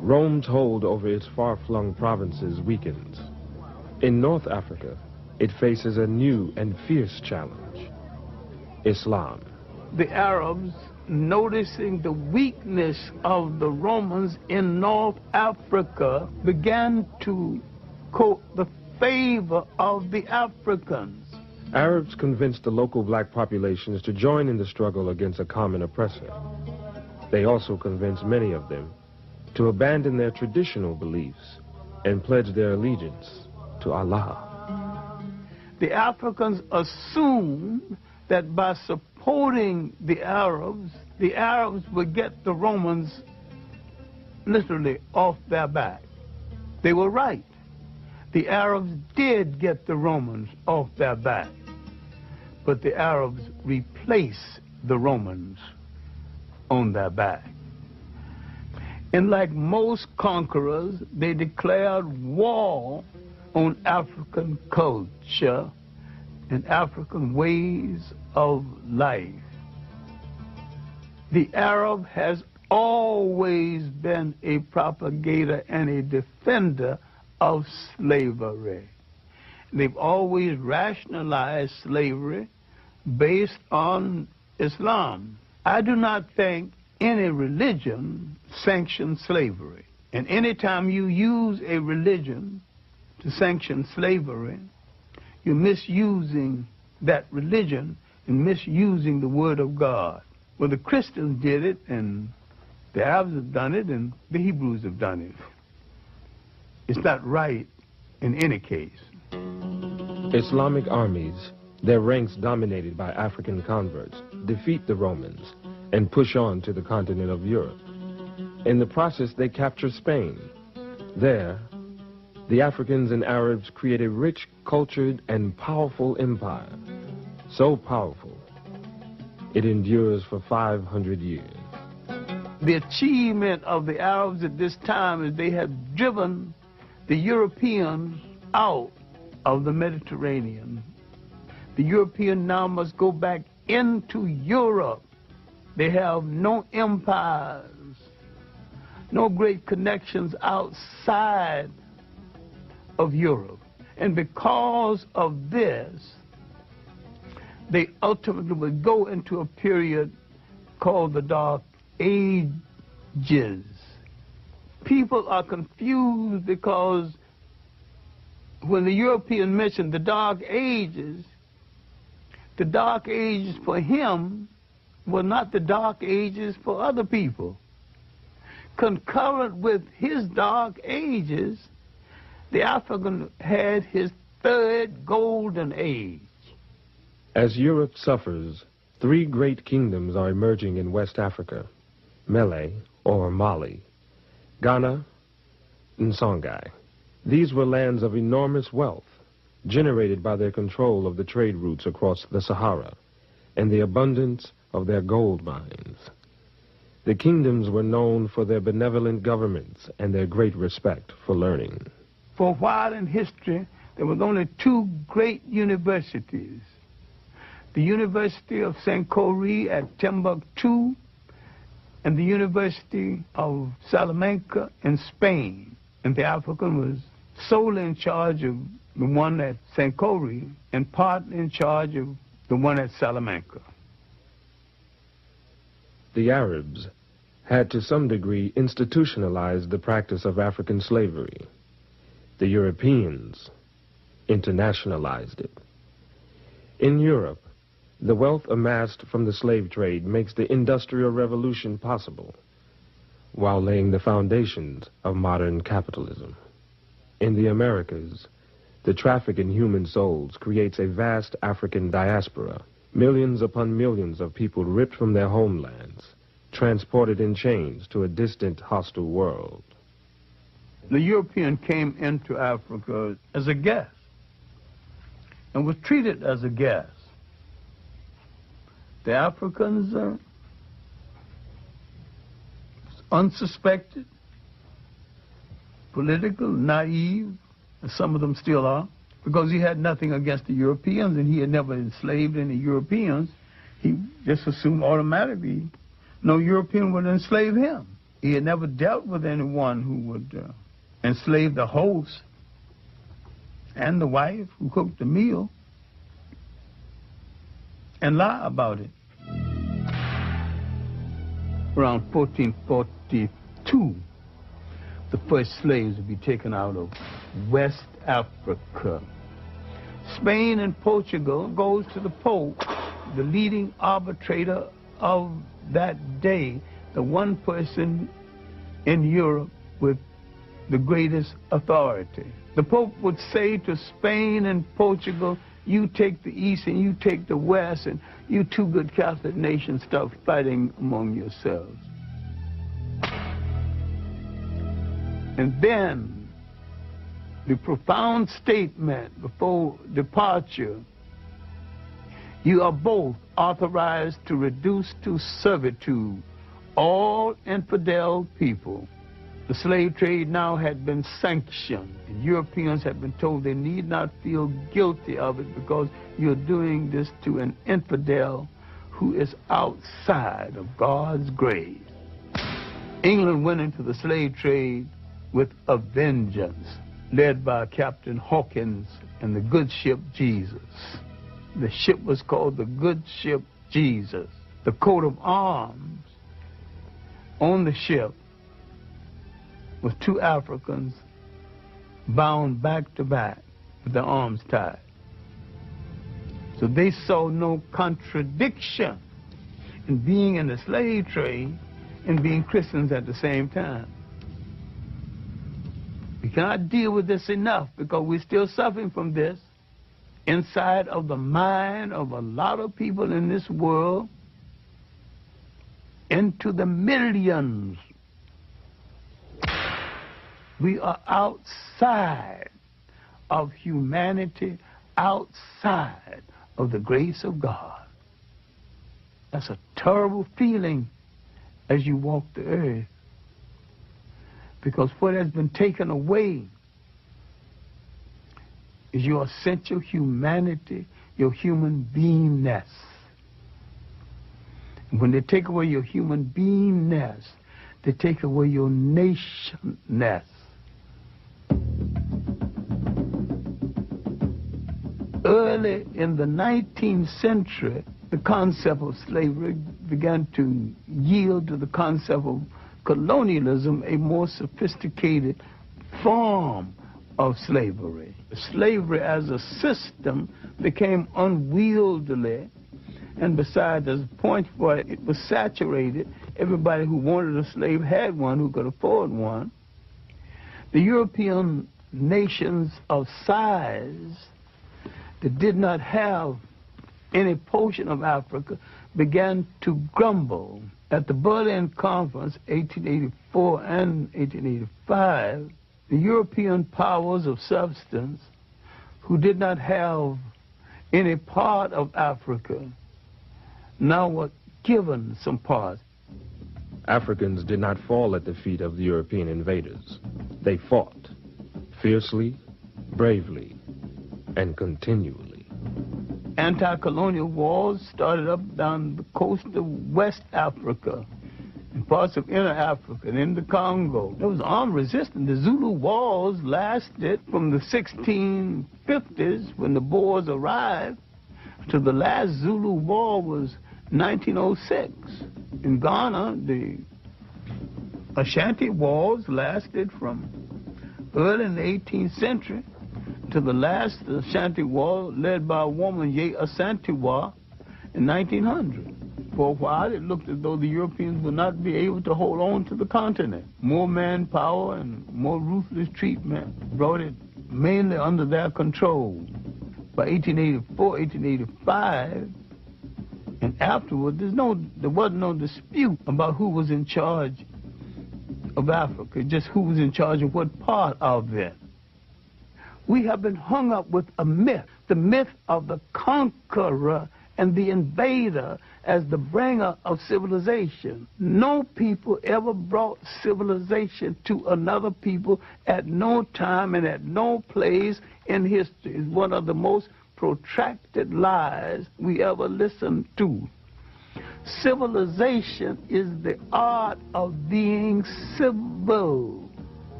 Speaker 2: Rome's hold over its far-flung provinces weakens. In North Africa, it faces a new and fierce challenge: Islam.
Speaker 1: The Arabs, noticing the weakness of the Romans in North Africa, began to court the favor of the Africans.
Speaker 2: Arabs convinced the local black populations to join in the struggle against a common oppressor. They also convinced many of them to abandon their traditional beliefs and pledge their allegiance to Allah.
Speaker 1: The Africans assumed that by supporting the Arabs would get the Romans literally off their back. They were right. The Arabs did get the Romans off their back, but the Arabs replaced the Romans on their back. And like most conquerors, they declared war on African culture and African ways of life. The Arab has always been a propagator and a defender of slavery. They've always rationalized slavery based on Islam. I do not think any religion sanctions slavery. And anytime you use a religion to sanction slavery, you're misusing that religion and misusing the Word of God. Well, the Christians did it, and the Arabs have done it, and the Hebrews have done it. It's not right in any case.
Speaker 2: Islamic armies, their ranks dominated by African converts, defeat the Romans and push on to the continent of Europe. In the process, they capture Spain. There, the Africans and Arabs create a rich, cultured, and powerful empire. So powerful, it endures for 500 years.
Speaker 1: The achievement of the Arabs at this time is they have driven the Europeans out of the Mediterranean. The European now must go back into Europe. They have no empires, no great connections outside of Europe. And because of this, they ultimately would go into a period called the Dark Ages. People are confused because when the European mentioned the Dark Ages for him were not the Dark Ages for other people. Concurrent with his Dark Ages, the African had his third golden age.
Speaker 2: As Europe suffers, three great kingdoms are emerging in West Africa: Mele, or Mali, Ghana, and Songhai. These were lands of enormous wealth, generated by their control of the trade routes across the Sahara and the abundance of their gold mines. The kingdoms were known for their benevolent governments and their great respect for learning.
Speaker 1: For a while in history, there was only two great universities. The University of Sankore at Timbuktu and the University of Salamanca in Spain. And the African was solely in charge of the one at Sankore and partly in charge of the one at Salamanca.
Speaker 2: The Arabs had to some degree institutionalized the practice of African slavery. The Europeans internationalized it. In Europe, the wealth amassed from the slave trade makes the Industrial Revolution possible, while laying the foundations of modern capitalism. In the Americas, the traffic in human souls creates a vast African diaspora, millions upon millions of people ripped from their homelands, transported in chains to a distant, hostile world.
Speaker 1: The European came into Africa as a guest and was treated as a guest. The Africans unsuspected, political, naive, as some of them still are, because he had nothing against the Europeans and he had never enslaved any Europeans. He just assumed automatically no European would enslave him. He had never dealt with anyone who would enslave the host and the wife who cooked the meal and lie about it. Around 1442, the first slaves would be taken out of West Africa. Spain and Portugal goes to the Pope, the leading arbitrator of that day, the one person in Europe with the greatest authority. The Pope would say to Spain and Portugal, you take the East and you take the West, and you two good Catholic nations start fighting among yourselves. And then the profound statement before departure, You are both authorized to reduce to servitude all infidel people. The slave trade now had been sanctioned, and Europeans had been told they need not feel guilty of it because you're doing this to an infidel who is outside of God's grace. England went into the slave trade with a vengeance, led by Captain Hawkins and the good ship Jesus. The ship was called the good ship Jesus. The coat of arms on the ship was two Africans bound back to back with their arms tied. So they saw no contradiction in being in the slave trade and being Christians at the same time. We cannot deal with this enough because we're still suffering from this inside of the mind of a lot of people in this world, into the millions. We are outside of humanity, outside of the grace of God. That's a terrible feeling as you walk the earth, because what has been taken away is your essential humanity, your human beingness. And when they take away your human beingness, they take away your nationness. Early in the 19th century, the concept of slavery began to yield to the concept of colonialism, a more sophisticated form of slavery. Slavery as a system became unwieldy, and besides, there's a point where it was saturated. Everybody who wanted a slave had one, who could afford one. The European nations of size that did not have any portion of Africa began to grumble. At the Berlin Conference, 1884 and 1885, the European powers of substance who did not have any part of Africa now were given some parts.
Speaker 2: Africans did not fall at the feet of the European invaders. They fought fiercely, bravely, and continually.
Speaker 1: Anti-colonial wars started up down the coast of West Africa, in parts of inner Africa, and in the Congo. There was armed resistance. The Zulu wars lasted from the 1650s, when the Boers arrived, to the last Zulu war was 1906. In Ghana, the Ashanti wars lasted from early in the 18th century to the last Ashanti war, led by a woman, Ye Asantewa, in 1900. For a while, it looked as though the Europeans would not be able to hold on to the continent. More manpower and more ruthless treatment brought it mainly under their control. By 1884, 1885, and afterward, there wasn't no dispute about who was in charge of Africa, just who was in charge of what part of it. We have been hung up with a myth, the myth of the conqueror and the invader as the bringer of civilization. No people ever brought civilization to another people at no time and at no place in history. It's one of the most protracted lies we ever listened to. Civilization is the art of being civil.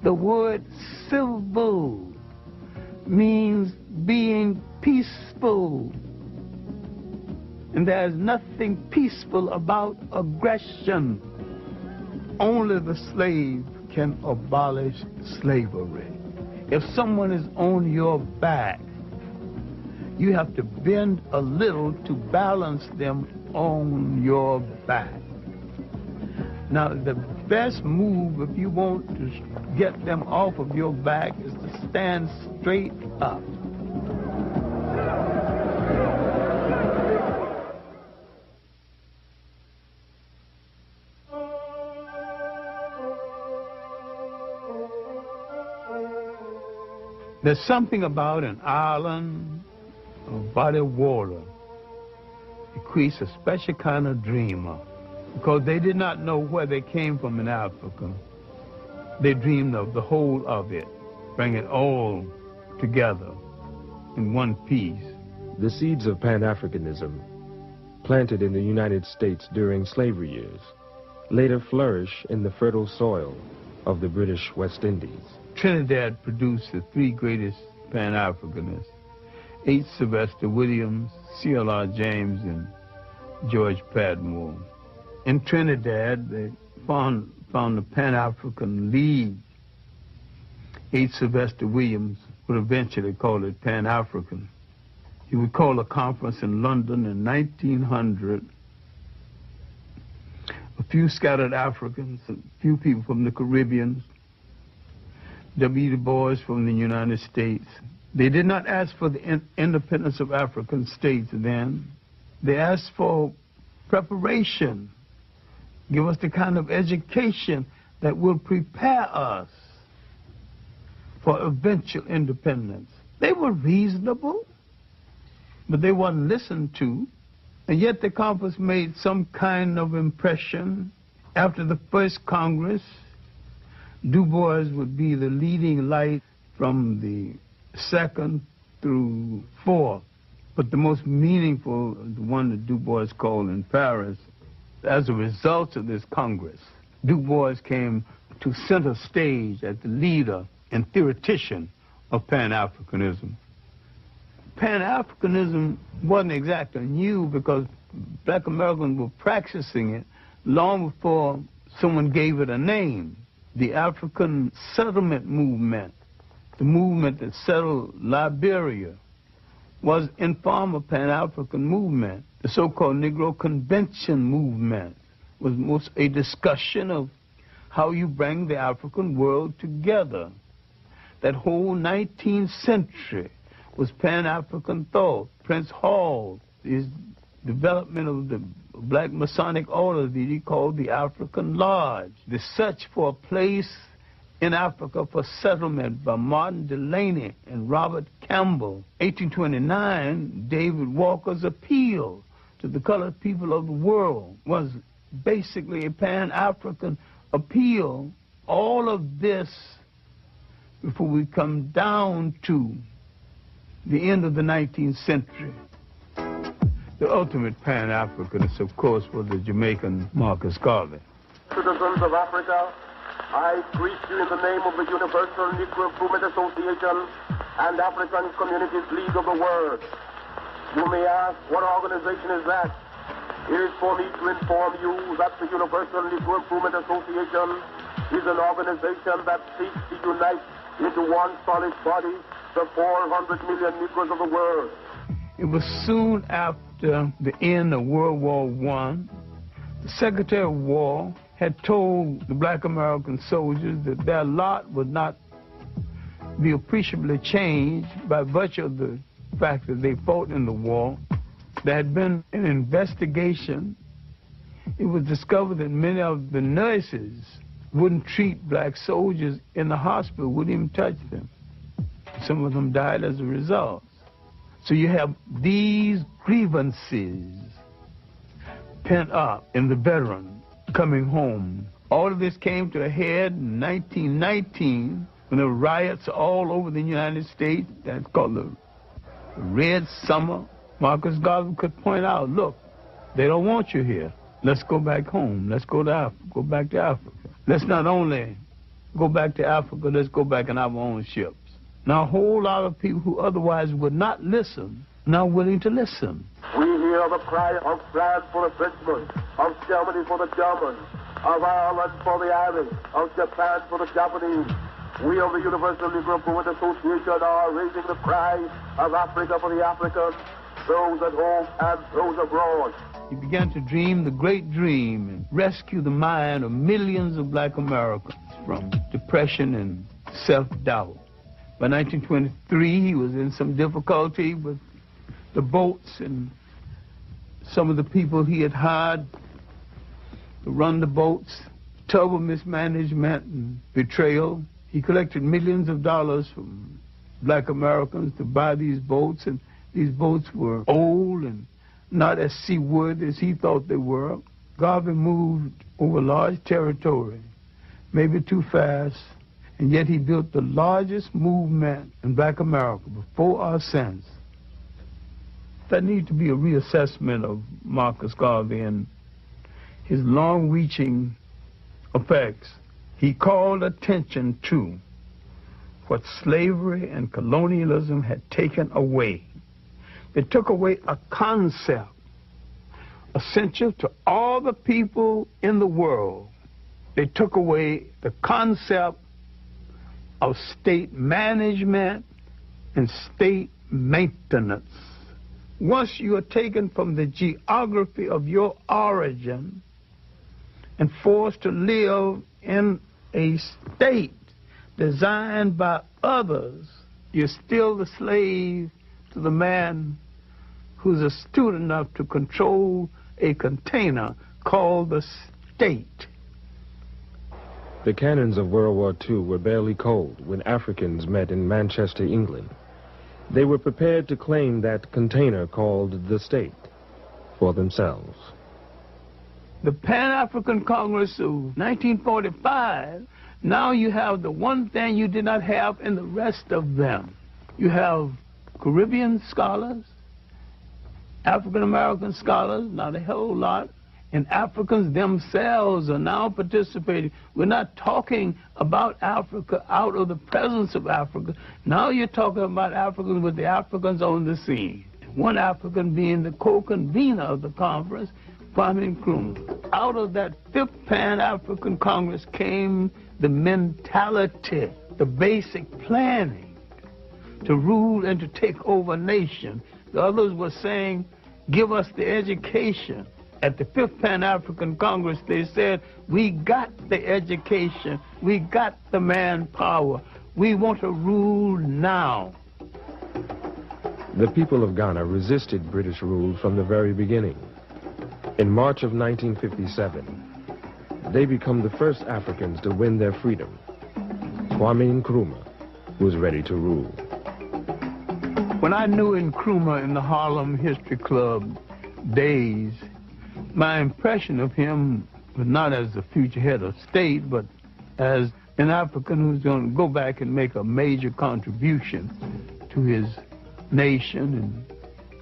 Speaker 1: The word civil means being peaceful. And there's nothing peaceful about aggression. Only the slave can abolish slavery. If someone is on your back, you have to bend a little to balance them on your back. Now, the best move if you want to get them off of your back is to stand straight up. There's something about an island, a body of water, creates a special kind of dreamer, because they did not know where they came from in Africa. They dreamed of the whole of it, bring it all together in one piece.
Speaker 2: The seeds of Pan-Africanism, planted in the United States during slavery years, later flourish in the fertile soil of the British West Indies.
Speaker 1: Trinidad produced the three greatest Pan-Africanists, H. Sylvester Williams, C.L.R. James, and George Padmore. In Trinidad, they found the Pan-African League. H. Sylvester Williams would eventually call it Pan-African. He would call a conference in London in 1900. A few scattered Africans, a few people from the Caribbean, W. Du Bois from the United States. They did not ask for the independence of African states then. They asked for preparation. Give us the kind of education that will prepare us for eventual independence. They were reasonable, but they weren't listened to. And yet the conference made some kind of impression. After the first Congress, Du Bois would be the leading light from the second through fourth. But the most meaningful, the one that Du Bois called in Paris, as a result of this Congress, Du Bois came to center stage as the leader and theoretician of Pan-Africanism. Pan-Africanism wasn't exactly new, because black Americans were practicing it long before someone gave it a name. The African settlement movement, the movement that settled Liberia, was informal Pan-African movement. The so-called Negro Convention movement was most a discussion of how you bring the African world together. That whole 19th century was Pan-African thought. Prince Hall, his development of the black Masonic order that he called the African Lodge, the search for a place in Africa for settlement by Martin Delany and Robert Campbell. 1829, David Walker's appeal to the colored people of the world was basically a Pan-African appeal. All of this, before we come down to the end of the 19th century. The ultimate Pan-Africanist, of course, was the Jamaican Marcus Garvey.
Speaker 10: Citizens of Africa, I greet you in the name of the Universal Negro Improvement Association and African Communities League of the World. You may ask, what organization is that? It is for me to inform you that the Universal Negro Improvement Association is an organization that seeks to unite into one solid body the 400 million Negroes of the world.
Speaker 1: It was soon after the end of World War I. The Secretary of War had told the black American soldiers that their lot would not be appreciably changed by virtue of the fact that they fought in the war. There had been an investigation. It was discovered that many of the nurses wouldn't treat black soldiers in the hospital, wouldn't even touch them. Some of them died as a result. So you have these grievances pent up in the veteran coming home. All of this came to a head in 1919 when there were riots all over the United States. That's called the Red Summer. Marcus Garvey could point out, look, they don't want you here. Let's go back home. Let's go to Africa. Go back to Africa. Let's not only go back to Africa, let's go back in our own ships. Now, a whole lot of people who otherwise would not listen, now willing to listen.
Speaker 10: We hear the cry of France for the Frenchmen, of Germany for the Germans, of Ireland for the Irish, of Japan for the Japanese. We of the Universal Negro Improvement Association are raising the cry of Africa for the Africans, those at home and those abroad.
Speaker 1: He began to dream the great dream and rescue the mind of millions of black Americans from depression and self-doubt. By 1923, he was in some difficulty with the boats and some of the people he had hired to run the boats. Terrible mismanagement and betrayal. He collected millions of dollars from black Americans to buy these boats, and these boats were old and not as seaworthy as he thought they were. Garvey moved over large territory, maybe too fast, and yet he built the largest movement in black America before or since. There needs to be a reassessment of Marcus Garvey and his long-reaching effects. He called attention to what slavery and colonialism had taken away. They took away a concept essential to all the people in the world. They took away the concept of state management and state maintenance. Once you are taken from the geography of your origin and forced to live in a state designed by others, you're still the slave to the man who's astute enough to control a container called the state.
Speaker 2: The cannons of World War II were barely cold when Africans met in Manchester, England. They were prepared to claim that container called the state for themselves.
Speaker 1: The Pan-African Congress of 1945, now you have the one thing you did not have in the rest of them. You have Caribbean scholars, African-American scholars, not a whole lot, and Africans themselves are now participating. We're not talking about Africa out of the presence of Africa. Now you're talking about Africans with the Africans on the scene. One African being the co-convener of the conference, Kwame Nkrumah. Out of that fifth Pan-African Congress came the mentality, the basic planning to rule and to take over a nation. The others were saying, give us the education. At the fifth Pan-African Congress, they said, we got the education, we got the manpower, we want to rule now.
Speaker 2: The people of Ghana resisted British rule from the very beginning. In March of 1957, they become the first Africans to win their freedom. Kwame Nkrumah was ready to rule.
Speaker 1: When I knew Nkrumah in the Harlem History Club days, my impression of him was not as the future head of state, but as an African who's going to go back and make a major contribution to his nation, and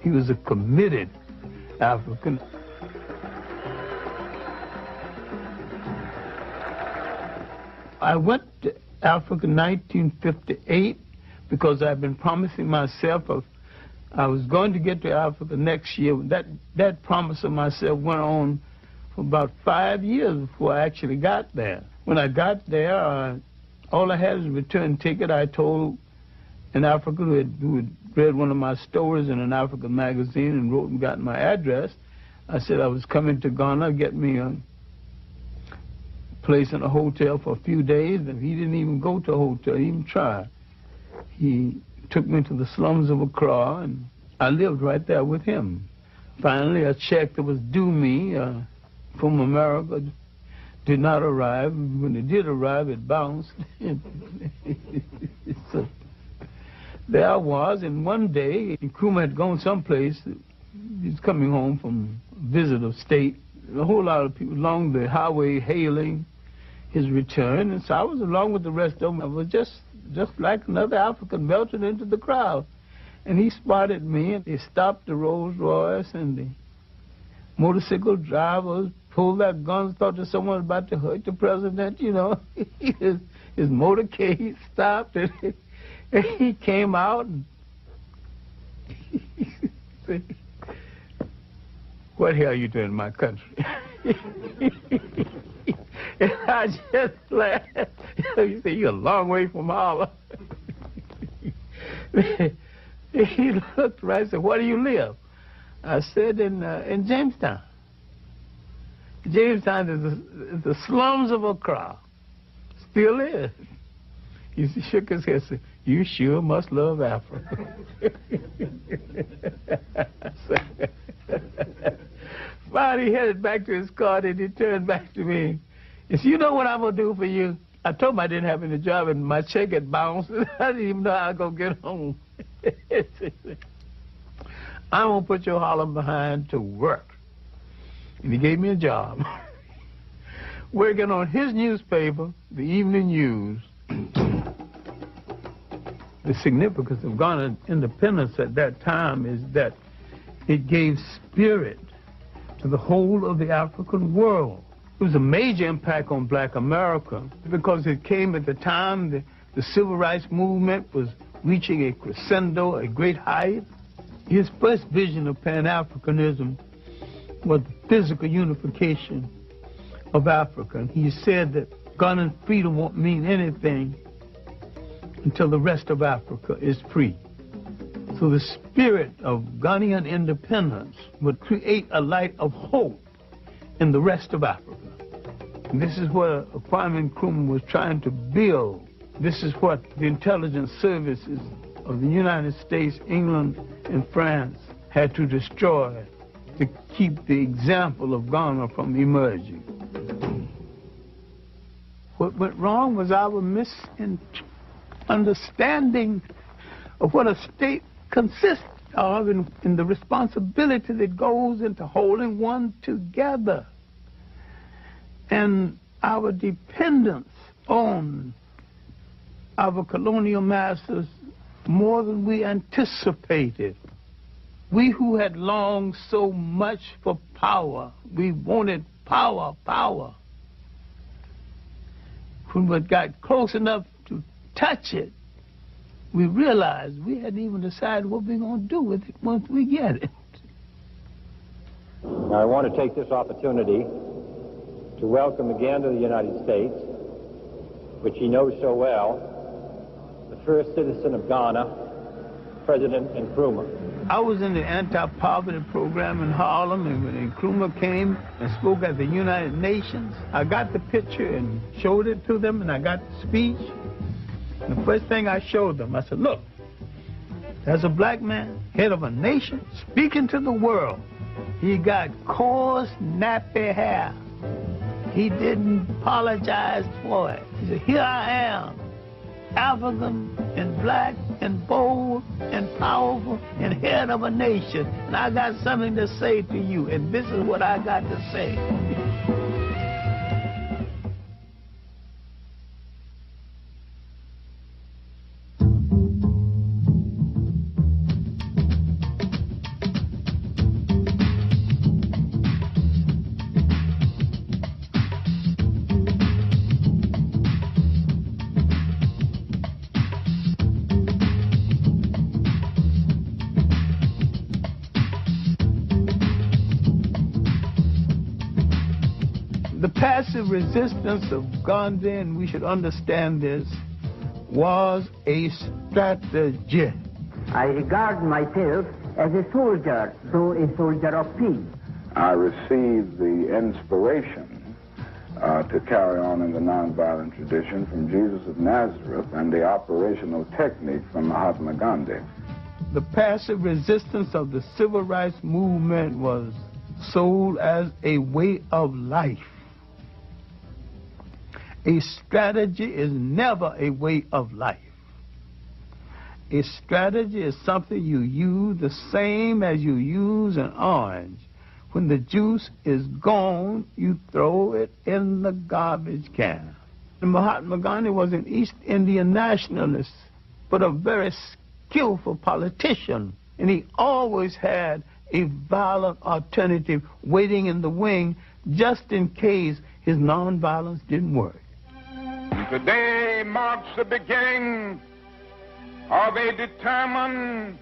Speaker 1: he was a committed African. I went to Africa in 1958 because I've been promising myself I was going to get to Africa next year. That promise of myself went on for about 5 years before I actually got there. When I got there, all I had was a return ticket. I told an African who had read one of my stories in an African magazine and wrote and got my address. I said I was coming to Ghana, get me a place in a hotel for a few days, and he didn't even go to a hotel, he didn't even try. He took me to the slums of Accra, and I lived right there with him. Finally, a check that was due me from America did not arrive. When it did arrive, it bounced. So there I was, and one day, Nkrumah had gone someplace. He was coming home from a visit of state. A whole lot of people along the highway hailing his return, and so I was along with the rest of them. I was just like another African melted into the crowd. And he spotted me, and he stopped the Rolls Royce, and the motorcycle drivers pulled their guns, thought that someone was about to hurt the president, you know. his motorcade stopped, and he came out, and he said, what the hell are you doing in my country? And I just laughed. You say, you're a long way from Harlem. He looked right and said, where do you live? I said, in Jamestown. Jamestown is the slums of Accra. Still is. He shook his head and said, you sure must love Africa. Finally, he headed back to his car, and he turned back to me. He said, you know what I'm going to do for you? I told him I didn't have any job, and my check had bounced. I didn't even know how I was going to get home. I'm going to put your Harlem behind to work. And he gave me a job. Working on his newspaper, the Evening News. The significance of Ghana's independence at that time is that it gave spirit to the whole of the African world. It was a major impact on Black America because it came at the time the civil rights movement was reaching a crescendo, a great height. His first vision of pan-Africanism was the physical unification of Africa. And he said that Ghanaian freedom won't mean anything until the rest of Africa is free. So the spirit of Ghanaian independence would create a light of hope in the rest of Africa. And this is what Kwame Nkrumah was trying to build. This is what the intelligence services of the United States, England, and France had to destroy to keep the example of Ghana from emerging. What went wrong was our misunderstanding of what a state consists of and the responsibility that goes into holding one together. And our dependence on our colonial masters more than we anticipated. We who had longed so much for power, we wanted power, power. When we got close enough to touch it, we realized we hadn't even decided what we're going to do with it once we get it.
Speaker 11: Now, I want to take this opportunity to welcome again to the United States, which he knows so well, the first citizen of Ghana, President Nkrumah.
Speaker 1: I was in the anti-poverty program in Harlem, and when Nkrumah came and spoke at the United Nations, I got the picture and showed it to them, and I got the speech. And the first thing I showed them, I said, look, there's a black man, head of a nation, speaking to the world. He got coarse, nappy hair. He didn't apologize for it. He said, here I am, African and black and bold and powerful and head of a nation. And I got something to say to you, and this is what I got to say. The passive resistance of Gandhi, and we should understand this, was a strategy.
Speaker 12: I regard myself as a soldier, though a soldier of peace.
Speaker 13: I received the inspiration to carry on in the nonviolent tradition from Jesus of Nazareth and the operational technique from Mahatma Gandhi.
Speaker 1: The passive resistance of the civil rights movement was sold as a way of life. A strategy is never a way of life. A strategy is something you use the same as you use an orange. When the juice is gone, you throw it in the garbage can. And Mahatma Gandhi was an East Indian nationalist, but a very skillful politician. And he always had a violent alternative waiting in the wing just in case his nonviolence didn't work.
Speaker 7: Today marks the beginning of a determined,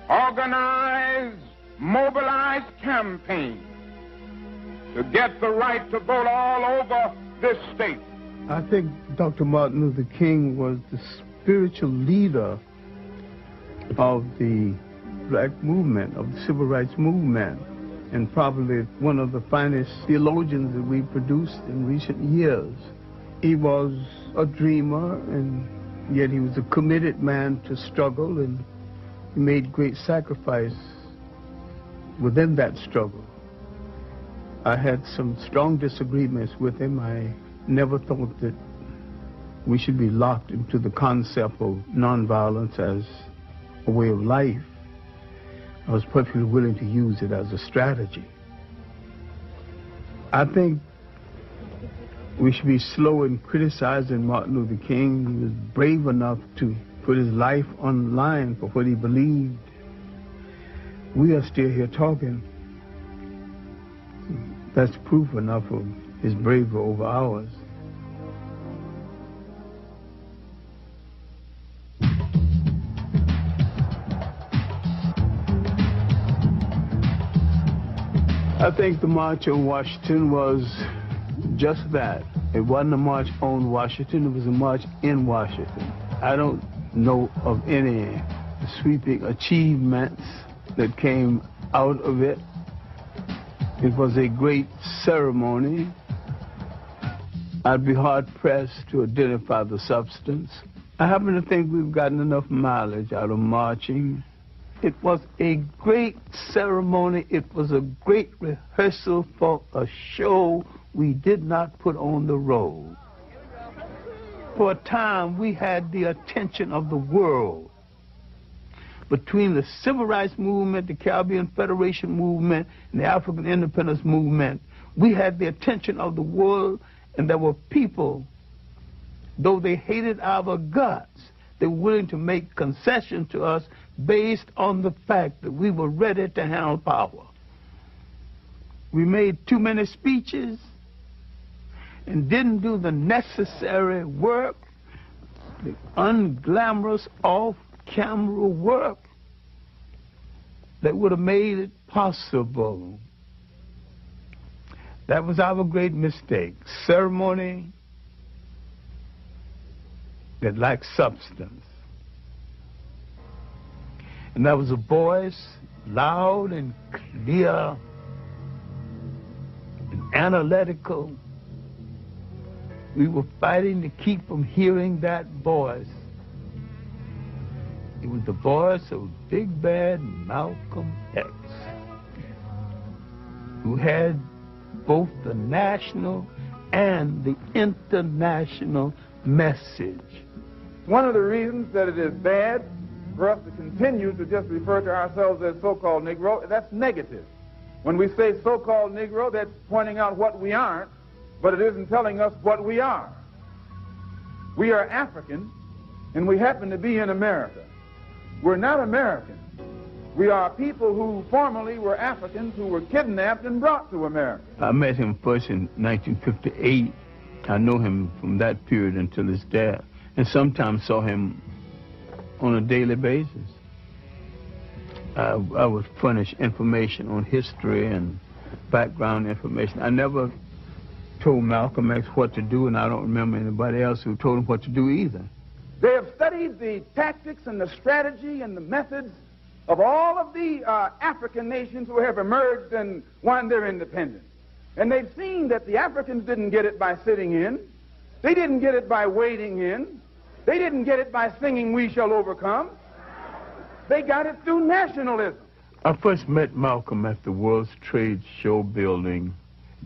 Speaker 7: organized, mobilized campaign to get the right to vote all over this state.
Speaker 1: I think Dr. Martin Luther King was the spiritual leader of the black movement, of the civil rights movement, and probably one of the finest theologians that we produced in recent years. He was a dreamer, and yet he was a committed man to struggle, and he made great sacrifice within that struggle. I had some strong disagreements with him. I never thought that we should be locked into the concept of nonviolence as a way of life. I was perfectly willing to use it as a strategy. I think we should be slow in criticizing Martin Luther King. He was brave enough to put his life on the line for what he believed. We are still here talking. That's proof enough of his bravery over ours. I think the March on Washington was just that. It wasn't a march on Washington, it was a march in Washington. I don't know of any sweeping achievements that came out of it. It was a great ceremony. I'd be hard-pressed to identify the substance. I happen to think we've gotten enough mileage out of marching. It was a great ceremony. It was a great rehearsal for a show we did not put on the road. For a time, we had the attention of the world. Between the Civil Rights Movement, the Caribbean Federation Movement, and the African Independence Movement, we had the attention of the world, and there were people, though they hated our guts, they were willing to make concessions to us based on the fact that we were ready to handle power. We made too many speeches and didn't do the necessary work, the unglamorous off-camera work that would have made it possible. That was our great mistake. Ceremony that lacked substance. And there was a voice, loud and clear and analytical. We were fighting to keep from hearing that voice. It was the voice of Big Bad Malcolm X, who had both the national and the international message.
Speaker 14: One of the reasons that it is bad for us to continue to just refer to ourselves as so-called Negro, that's negative. When we say so-called Negro, that's pointing out what we aren't, but it isn't telling us what we are. We are African, and we happen to be in America. We're not American. We are people who formerly were Africans who were kidnapped and brought to America.
Speaker 1: I met him first in 1958. I know him from that period until his death, and sometimes saw him on a daily basis. I would furnish information on history and background information. I never told Malcolm X what to do, and I don't remember anybody else who told him what to do either.
Speaker 14: They have studied the tactics and the strategy and the methods of all of the African nations who have emerged and won their independence. And they've seen that the Africans didn't get it by sitting in. They didn't get it by waiting in. They didn't get it by singing "We Shall Overcome." They got it through nationalism.
Speaker 1: I first met Malcolm at the World's Trade Show building.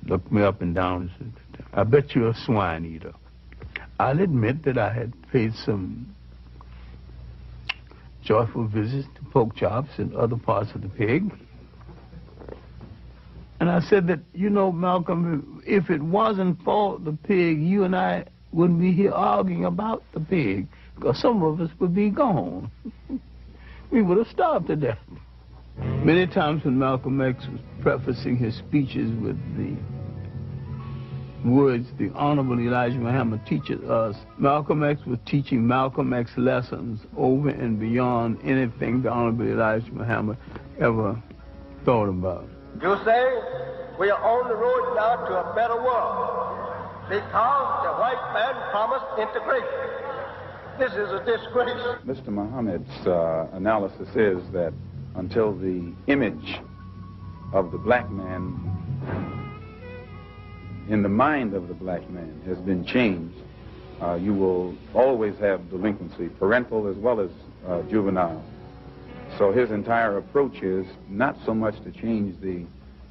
Speaker 1: Looked me up and down and said, "I bet you're a swine eater." I'll admit that I had paid some joyful visits to pork chops and other parts of the pig. And I said that, you know, Malcolm, if it wasn't for the pig, you and I wouldn't be here arguing about the pig, because some of us would be gone. We would have starved to death. Many times when Malcolm X was prefacing his speeches with the words, "The Honorable Elijah Muhammad teaches us," Malcolm X was teaching Malcolm X lessons over and beyond anything the Honorable Elijah Muhammad ever thought about.
Speaker 15: You say we are on the road now to a better world because the white man promised integration. This is a disgrace.
Speaker 16: Mr. Muhammad's analysis is that until the image of the black man in the mind of the black man has been changed, you will always have delinquency, parental as well as juvenile. So his entire approach is not so much to change the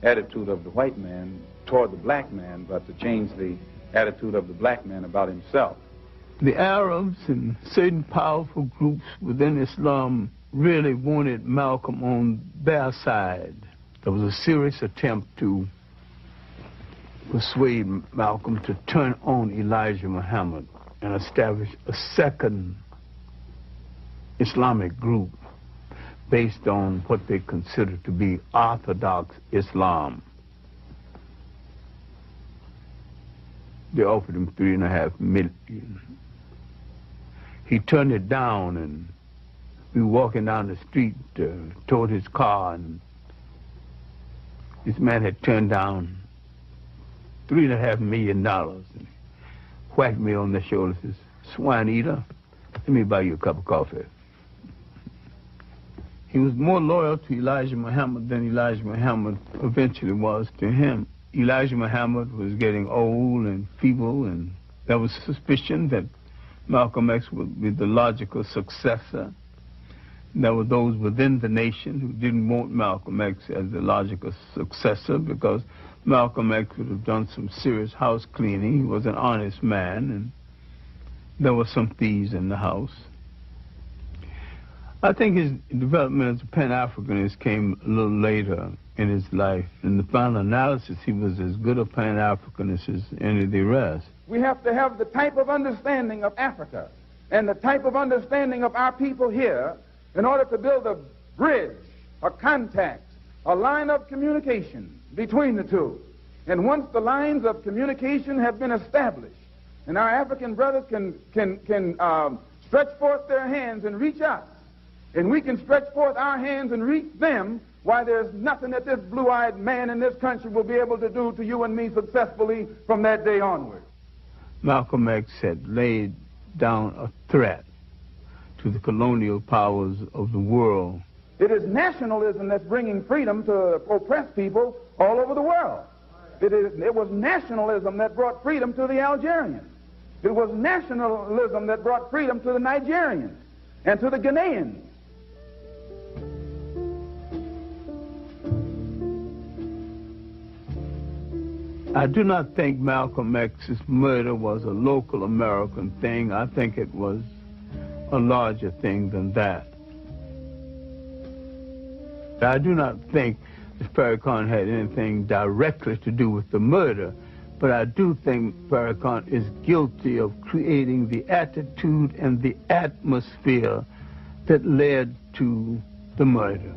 Speaker 16: attitude of the white man toward the black man, but to change the attitude of the black man about himself.
Speaker 1: The Arabs and certain powerful groups within Islam really wanted Malcolm on their side. There was a serious attempt to persuade Malcolm to turn on Elijah Muhammad and establish a second Islamic group based on what they considered to be Orthodox Islam. They offered him $3.5 million. He turned it down, and we were walking down the street toward his car, and this man had turned down $3.5 million and whacked me on the shoulder and says, "Swine eater, let me buy you a cup of coffee." He was more loyal to Elijah Muhammad than Elijah Muhammad eventually was to him. Elijah Muhammad was getting old and feeble, and there was suspicion that Malcolm X would be the logical successor. There were those within the nation who didn't want Malcolm X as the logical successor because Malcolm X would have done some serious house cleaning. He was an honest man, and there were some thieves in the house. I think his development as a pan-Africanist came a little later in his life. In the final analysis, he was as good a pan-Africanist as any of the rest.
Speaker 14: We have to have the type of understanding of Africa and the type of understanding of our people here in order to build a bridge, a contact, a line of communication between the two. And once the lines of communication have been established, and our African brothers can stretch forth their hands and reach us, and we can stretch forth our hands and reach them, why, there's nothing that this blue-eyed man in this country will be able to do to you and me successfully from that day onward.
Speaker 1: Malcolm X had laid down a threat to the colonial powers of the world.
Speaker 14: It is nationalism that's bringing freedom to oppressed people all over the world. It was nationalism that brought freedom to the Algerians. It was nationalism that brought freedom to the Nigerians and to the Ghanaians.
Speaker 1: I do not think Malcolm X's murder was a local American thing. I think it was a larger thing than that. I do not think that Farrakhan had anything directly to do with the murder, but I do think Farrakhan is guilty of creating the attitude and the atmosphere that led to the murder.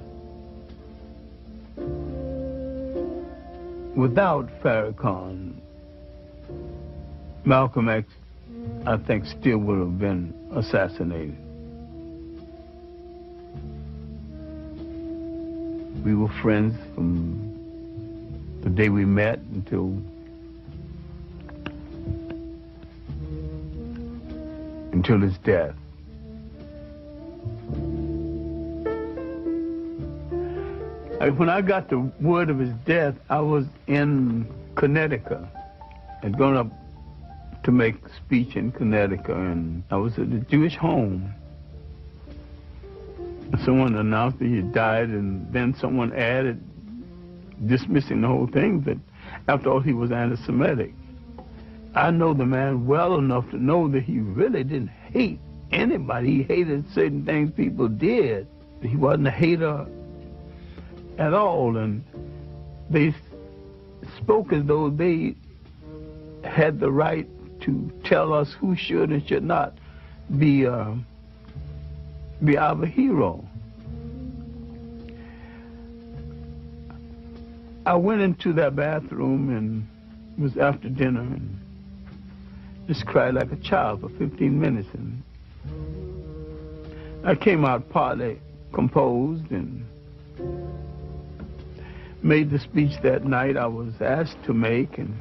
Speaker 1: Without Farrakhan, Malcolm X, I think, still would have been assassinated. We were friends from the day we met until his death. When I got the word of his death, I was in Connecticut. I'd gone up to make a speech in Connecticut, and I was at a Jewish home. Someone announced that he had died, and then someone added, dismissing the whole thing, that after all, he was anti-Semitic. I know the man well enough to know that he really didn't hate anybody. He hated certain things people did. He wasn't a hater at all, and they spoke as though they had the right to tell us who should and should not be our hero. I went into that bathroom, and it was after dinner, and just cried like a child for 15 minutes, and I came out partly composed and made the speech that night I was asked to make, and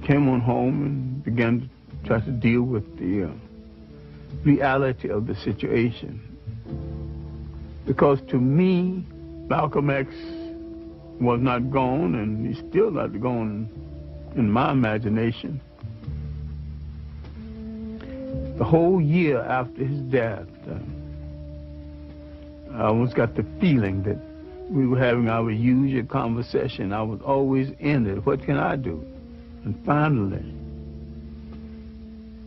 Speaker 1: came on home and began to try to deal with the reality of the situation. Because to me, Malcolm X was not gone, and he's still not gone in my imagination. The whole year after his death, I almost got the feeling that we were having our usual conversation. I was always in it. What can I do? And finally,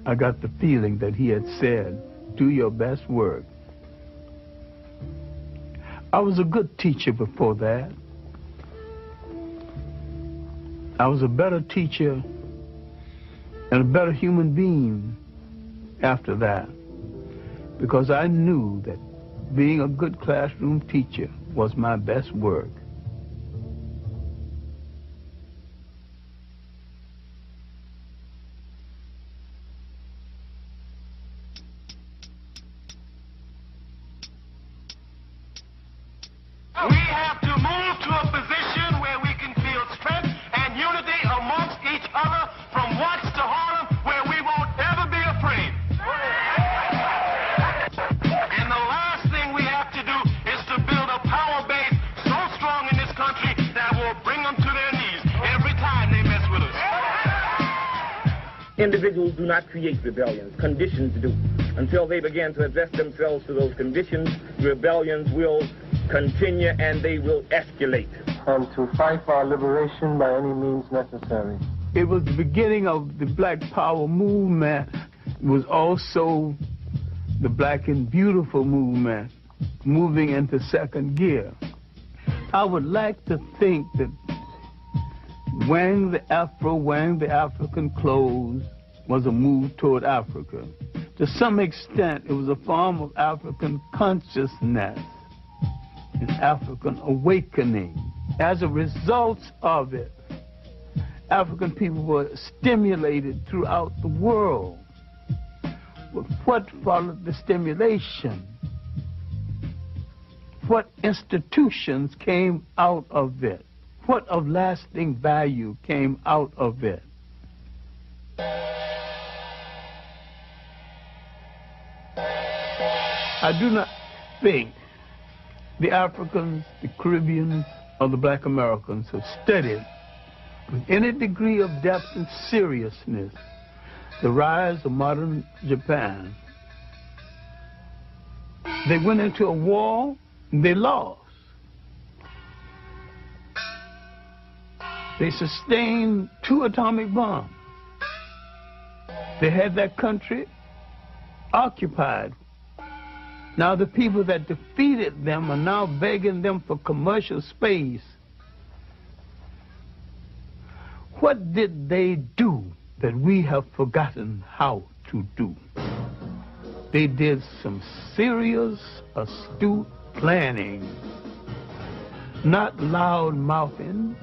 Speaker 1: I got the feeling that he had said, do your best work. I was a good teacher before that. I was a better teacher and a better human being after that, because I knew that being a good classroom teacher was my best work.
Speaker 4: We have to move to a position where we can feel strength and unity amongst each other, from Watts to Harlem, where we won't ever be afraid. And the last thing we have to do is to build a power base so strong in this country that will bring them to their knees every time they mess with us.
Speaker 17: Individuals do not create rebellions, conditions do. Until they begin to adjust themselves to those conditions, rebellions will continue and they will escalate.
Speaker 18: And to fight for our liberation by any means necessary.
Speaker 1: It was the beginning of the Black Power movement. It was also the Black and Beautiful movement, moving into second gear. I would like to think that wearing the afro, wearing the African clothes was a move toward Africa. To some extent, it was a form of African consciousness, an African awakening. As a result of it, African people were stimulated throughout the world. But what followed the stimulation? What institutions came out of it? What of lasting value came out of it? I do not think the Africans, the Caribbeans, or the Black Americans have studied with any degree of depth and seriousness the rise of modern Japan. They went into a war and they lost. They sustained 2 atomic bombs. They had that country occupied. Now the people that defeated them are now begging them for commercial space. What did they do that we have forgotten how to do? They did some serious, astute planning. Not loud-mouthing,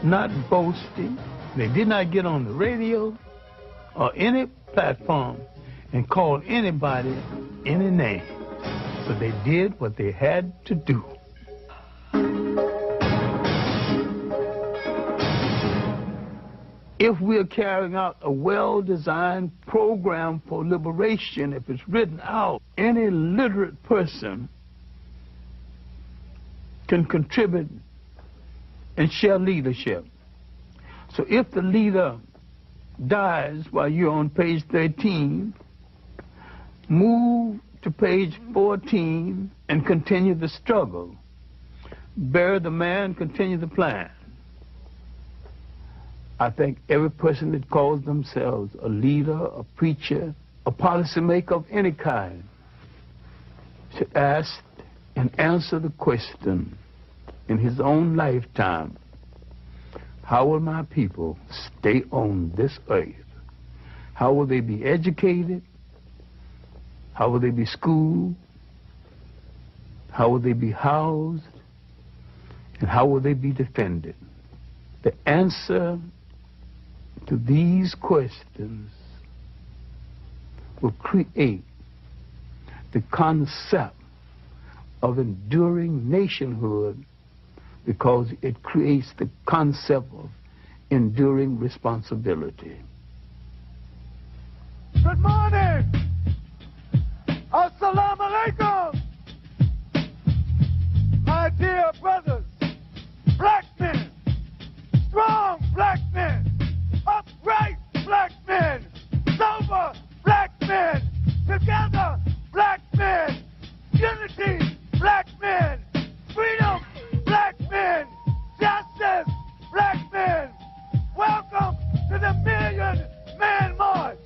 Speaker 1: not boasting. They did not get on the radio or any platform and call anybody any name. But they did what they had to do. If we're carrying out a well-designed program for liberation, if it's written out, any literate person can contribute and share leadership. So if the leader dies while you're on page 13, move to page 14 and continue the struggle. Bury the man, continue the plan. I think every person that calls themselves a leader, a preacher, a policymaker of any kind should ask and answer the question in his own lifetime: how will my people stay on this earth? How will they be educated? How will they be schooled? How will they be housed? And how will they be defended? The answer to these questions will create the concept of enduring nationhood, because it creates the concept of enduring responsibility.
Speaker 4: Good morning. Assalamu alaikum. My dear brothers, black men, strong black men, upright black men, sober black men, together black men, unity black men, freedom black men, justice black men. Welcome to the Million Man March.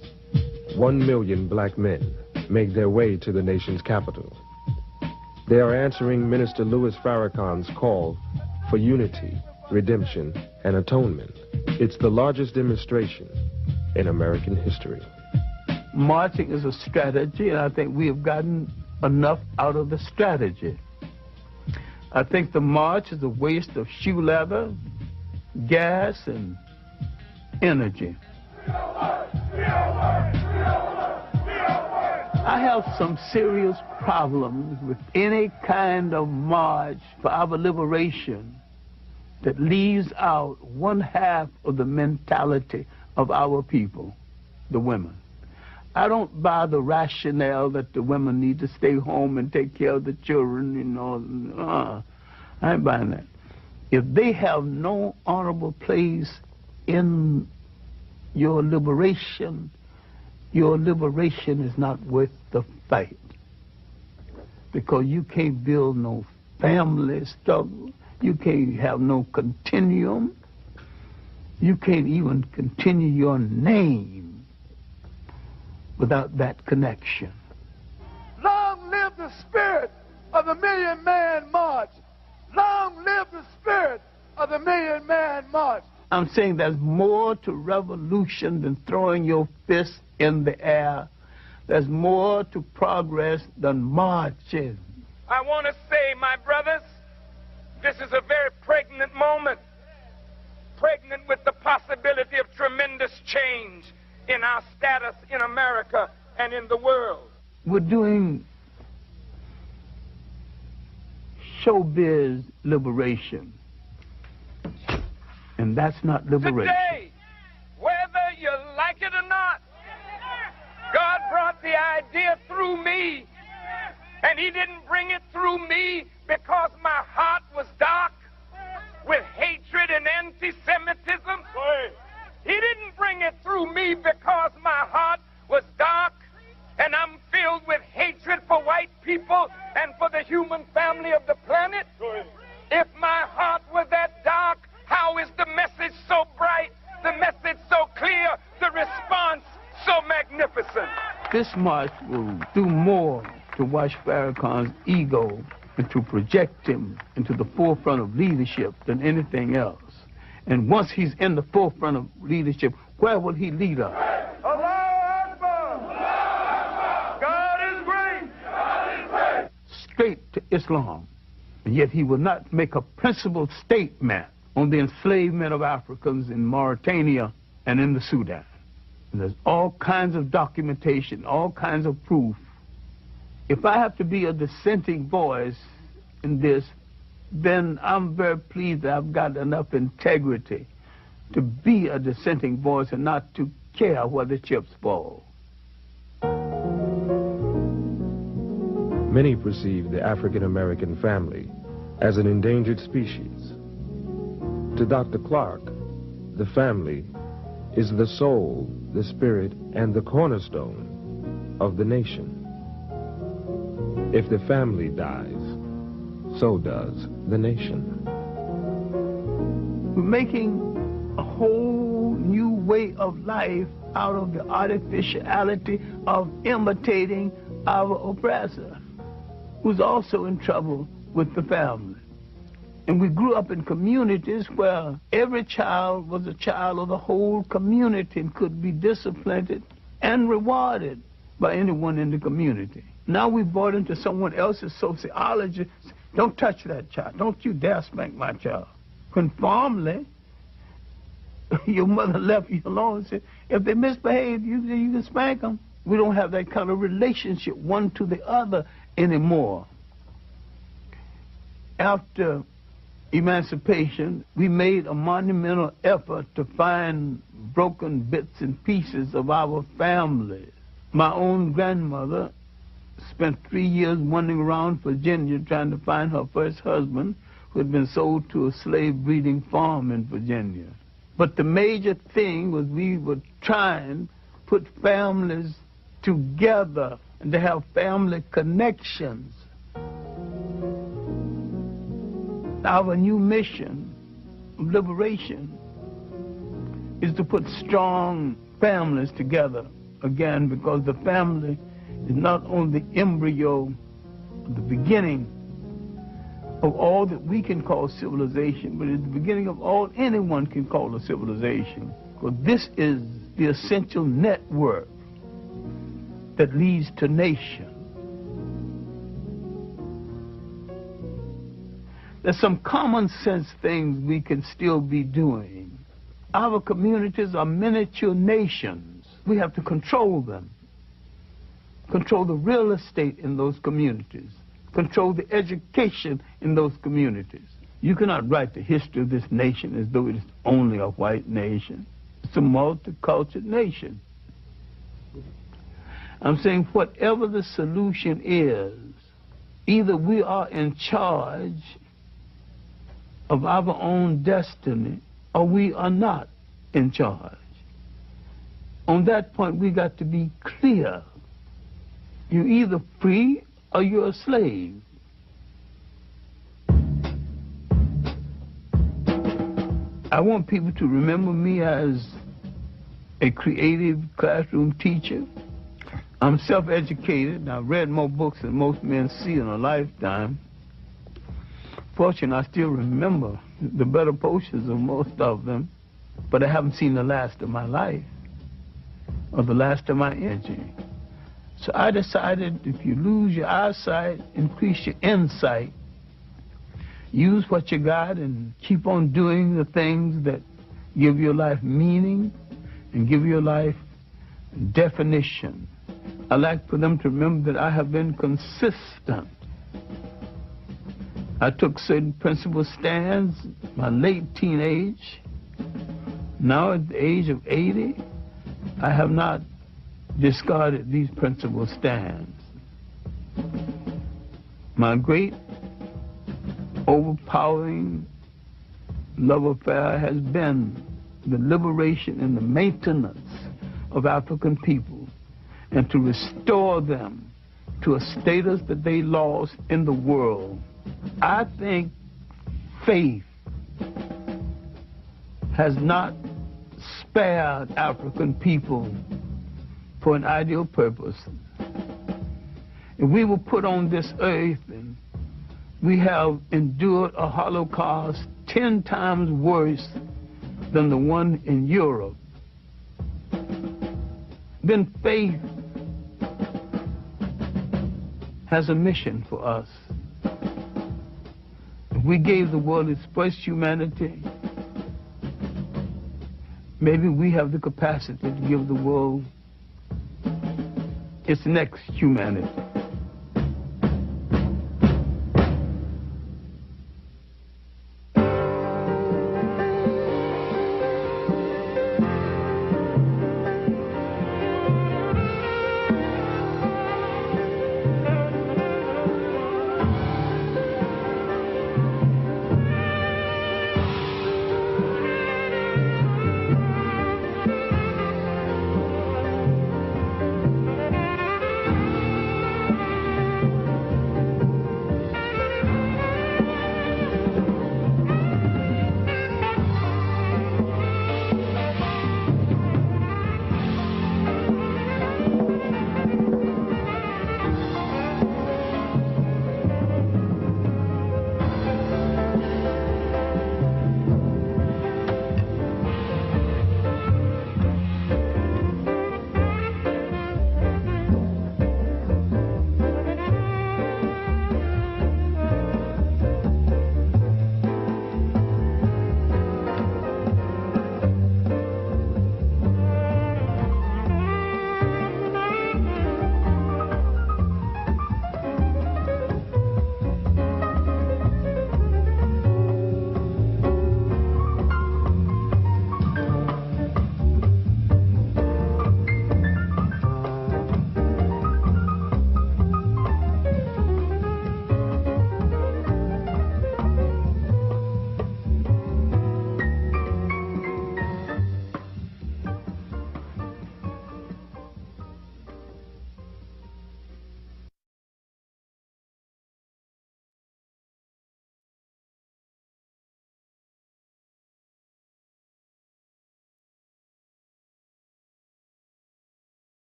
Speaker 2: 1 million black men make their way to the nation's capital. They are answering Minister Louis Farrakhan's call for unity, redemption, and atonement. It's the largest demonstration in American history.
Speaker 1: Marching is a strategy, and I think we have gotten enough out of the strategy. I think the march is a waste of shoe leather, gas, and energy. I have some serious problems with any kind of march for our liberation that leaves out one half of the mentality of our people, the women. I don't buy the rationale that the women need to stay home and take care of the children, you know. I ain't buying that. If they have no honorable place in your liberation is not worth the fight. Because you can't build no family struggle. You can't have no continuum. You can't even continue your name without that connection.
Speaker 14: Long live the spirit of the Million Man March. Long live the spirit of the Million Man March.
Speaker 1: I'm saying there's more to revolution than throwing your fist in the air. There's more to progress than marching.
Speaker 7: I want to say, my brothers, this is a very pregnant moment. Pregnant with the possibility of tremendous change in our status in America and in the world.
Speaker 1: We're doing showbiz liberation. And that's not liberation.
Speaker 7: Today, whether you like it or not, God brought the idea through me. And he didn't bring it through me because my heart was dark with hatred and anti-Semitism. He didn't bring it through me because my heart was dark and I'm filled with hatred for white people and for the human family of the planet. If my heart were that dark, how is the message so bright, the message so clear, the response so magnificent?
Speaker 1: This march will do more to wash Farrakhan's ego and to project him into the forefront of leadership than anything else. And once he's in the forefront of leadership, where will he lead us?
Speaker 14: Allahu Akbar! God is great! God is great!
Speaker 1: Straight to Islam. And yet he will not make a principled statement on the enslavement of Africans in Mauritania and in the Sudan. And there's all kinds of documentation, all kinds of proof. If I have to be a dissenting voice in this, then I'm very pleased that I've got enough integrity to be a dissenting voice and not to care where the chips fall.
Speaker 2: Many perceive the African-American family as an endangered species. To Dr. Clarke, the family is the soul, the spirit, and the cornerstone of the nation. If the family dies, so does the nation.
Speaker 1: We're making a whole new way of life out of the artificiality of imitating our oppressor, who's also in trouble with the family. And we grew up in communities where every child was a child of the whole community and could be disciplined and rewarded by anyone in the community. Now we bought into someone else's sociology. Don't touch that child. Don't you dare spank my child. Conformly, your mother left you alone and said, if they misbehave, you can spank them. We don't have that kind of relationship one to the other anymore. After emancipation, we made a monumental effort to find broken bits and pieces of our families. My own grandmother spent 3 years wandering around Virginia trying to find her first husband, who had been sold to a slave breeding farm in Virginia. But the major thing was we were trying to put families together and to have family connections. Our new mission of liberation is to put strong families together again, because the family is not only the embryo, the beginning of all that we can call civilization, but it's the beginning of all anyone can call a civilization. Because this is the essential network that leads to nation. There's some common sense things we can still be doing. Our communities are miniature nations. We have to control them. Control the real estate in those communities. Control the education in those communities. You cannot write the history of this nation as though it is only a white nation. It's a multicultural nation. I'm saying whatever the solution is, either we are in charge of our own destiny or we are not in charge. On that point, we got to be clear. You're either free or you're a slave. I want people to remember me as a creative classroom teacher. I'm self-educated, and I've read more books than most men see in a lifetime. Fortunately, I still remember the better portions of most of them, but I haven't seen the last of my life or the last of my energy. So I decided if you lose your eyesight, increase your insight. Use what you got and keep on doing the things that give your life meaning and give your life definition. I like for them to remember that I have been consistent. I took certain principle stands in my late teenage. Now at the age of 80, I have not discarded these principle stands. My great overpowering love affair has been the liberation and the maintenance of African people and to restore them to a status that they lost in the world. I think faith has not spared African people for an ideal purpose. If we were put on this earth and we have endured a Holocaust 10 times worse than the one in Europe, then faith has a mission for us. If we gave the world its first humanity, maybe we have the capacity to give the world its next humanity.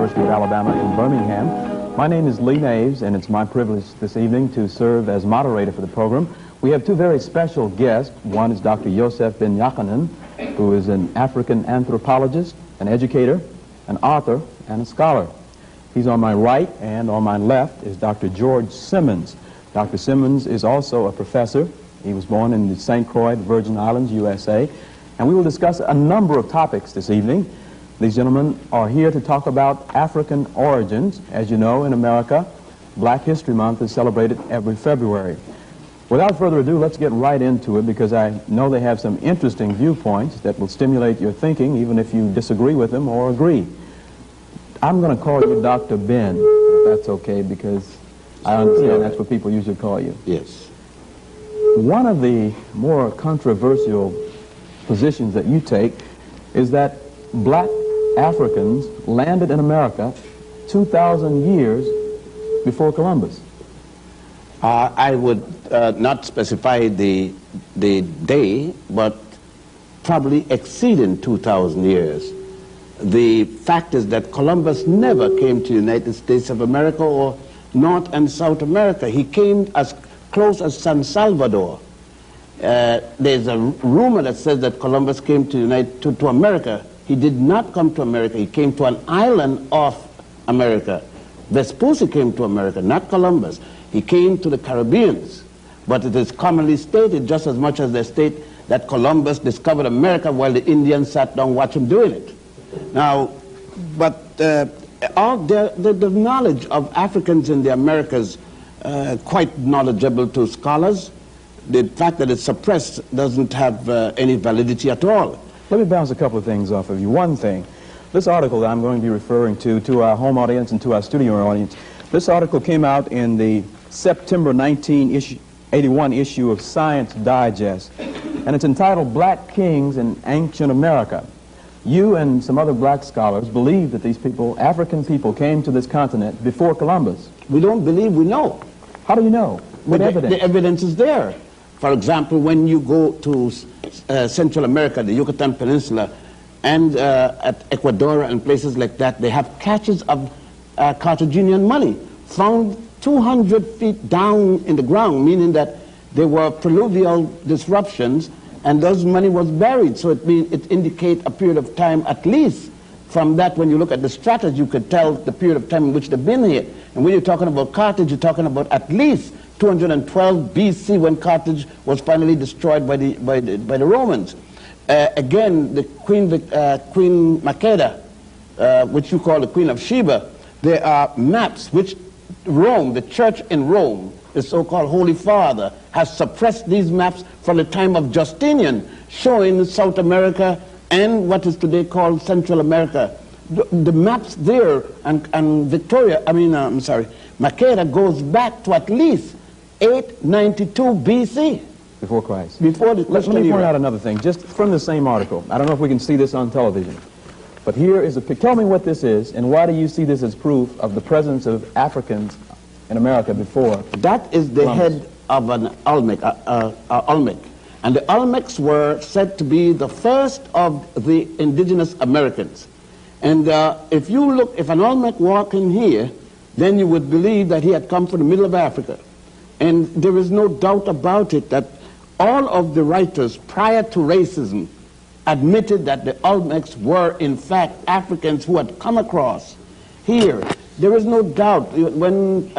Speaker 19: University of Alabama in Birmingham. My name is Lee Naves, and it's my privilege this evening to serve as moderator for the program. We have two very special guests. One is Dr. Yosef Ben Yachanan, who is an African anthropologist, an educator, an author, and a scholar. He's on my right, and on my left is Dr. George Simmons. Dr. Simmons is also a professor. He was born in the St. Croix, Virgin Islands, USA. And we will discuss a number of topics this evening. These gentlemen are here to talk about African origins. As you know, in America, Black History Month is celebrated every February. Without further ado, let's get right into it, because I know they have some interesting viewpoints that will stimulate your thinking, even if you disagree with them or agree. I'm going to call you Dr. Ben, if that's okay, because I understand that's what people usually call you.
Speaker 20: Yes.
Speaker 19: One of the more controversial positions that you take is that black Africans landed in America 2,000 years before Columbus.
Speaker 20: I would not specify the day, but probably exceeding 2,000 years. The fact is that Columbus never came to the United States of America or North and South America. He came as close as San Salvador. There's a rumor that says that Columbus came to America. He did not come to America. He came to an island of America. Vespucci came to America, not Columbus. He came to the Caribbeans. But it is commonly stated, just as much as they state, that Columbus discovered America while the Indians sat down watching him doing it. Now, but the knowledge of Africans in the Americas quite knowledgeable to scholars. The fact that it's suppressed doesn't have any validity at all.
Speaker 19: Let me bounce a couple of things off of you. One thing, this article that I'm going to be referring to our home audience and to our studio audience, this article came out in the September 1981 issue of Science Digest, and it's entitled Black Kings in Ancient America. You and some other black scholars believe that these people, African people, came to this continent before Columbus.
Speaker 20: We don't believe, we know.
Speaker 19: How do you know? What evidence?
Speaker 20: The evidence is there. For example, when you go to Central America, the Yucatan Peninsula, and at Ecuador and places like that, they have caches of Carthaginian money found 200 feet down in the ground, meaning that there were pluvial disruptions, and those money was buried. So it indicates a period of time, at least from that, when you look at the stratas, you could tell the period of time in which they've been here. And when you're talking about Carthage, you're talking about at least 212 BC, when Carthage was finally destroyed by the Romans. Again, the Queen Makeda, which you call the Queen of Sheba, there are maps which Rome, the church in Rome, the so-called Holy Father, has suppressed these maps from the time of Justinian, showing South America and what is today called Central America. The maps there, and Makeda goes back to at least 892 BC.
Speaker 19: Before Christ.
Speaker 20: Before the
Speaker 19: Let me point out another thing, just from the same article. I don't know if we can see this on television, but here is a picture. Tell me what this is, and why do you see this as proof of the presence of Africans in America before?
Speaker 20: That is the head of an Olmec, and the Olmecs were said to be the first of the indigenous Americans. And if an Olmec walked in here, then you would believe that he had come from the middle of Africa. And there is no doubt about it that all of the writers prior to racism admitted that the Olmecs were in fact Africans who had come across here. There is no doubt when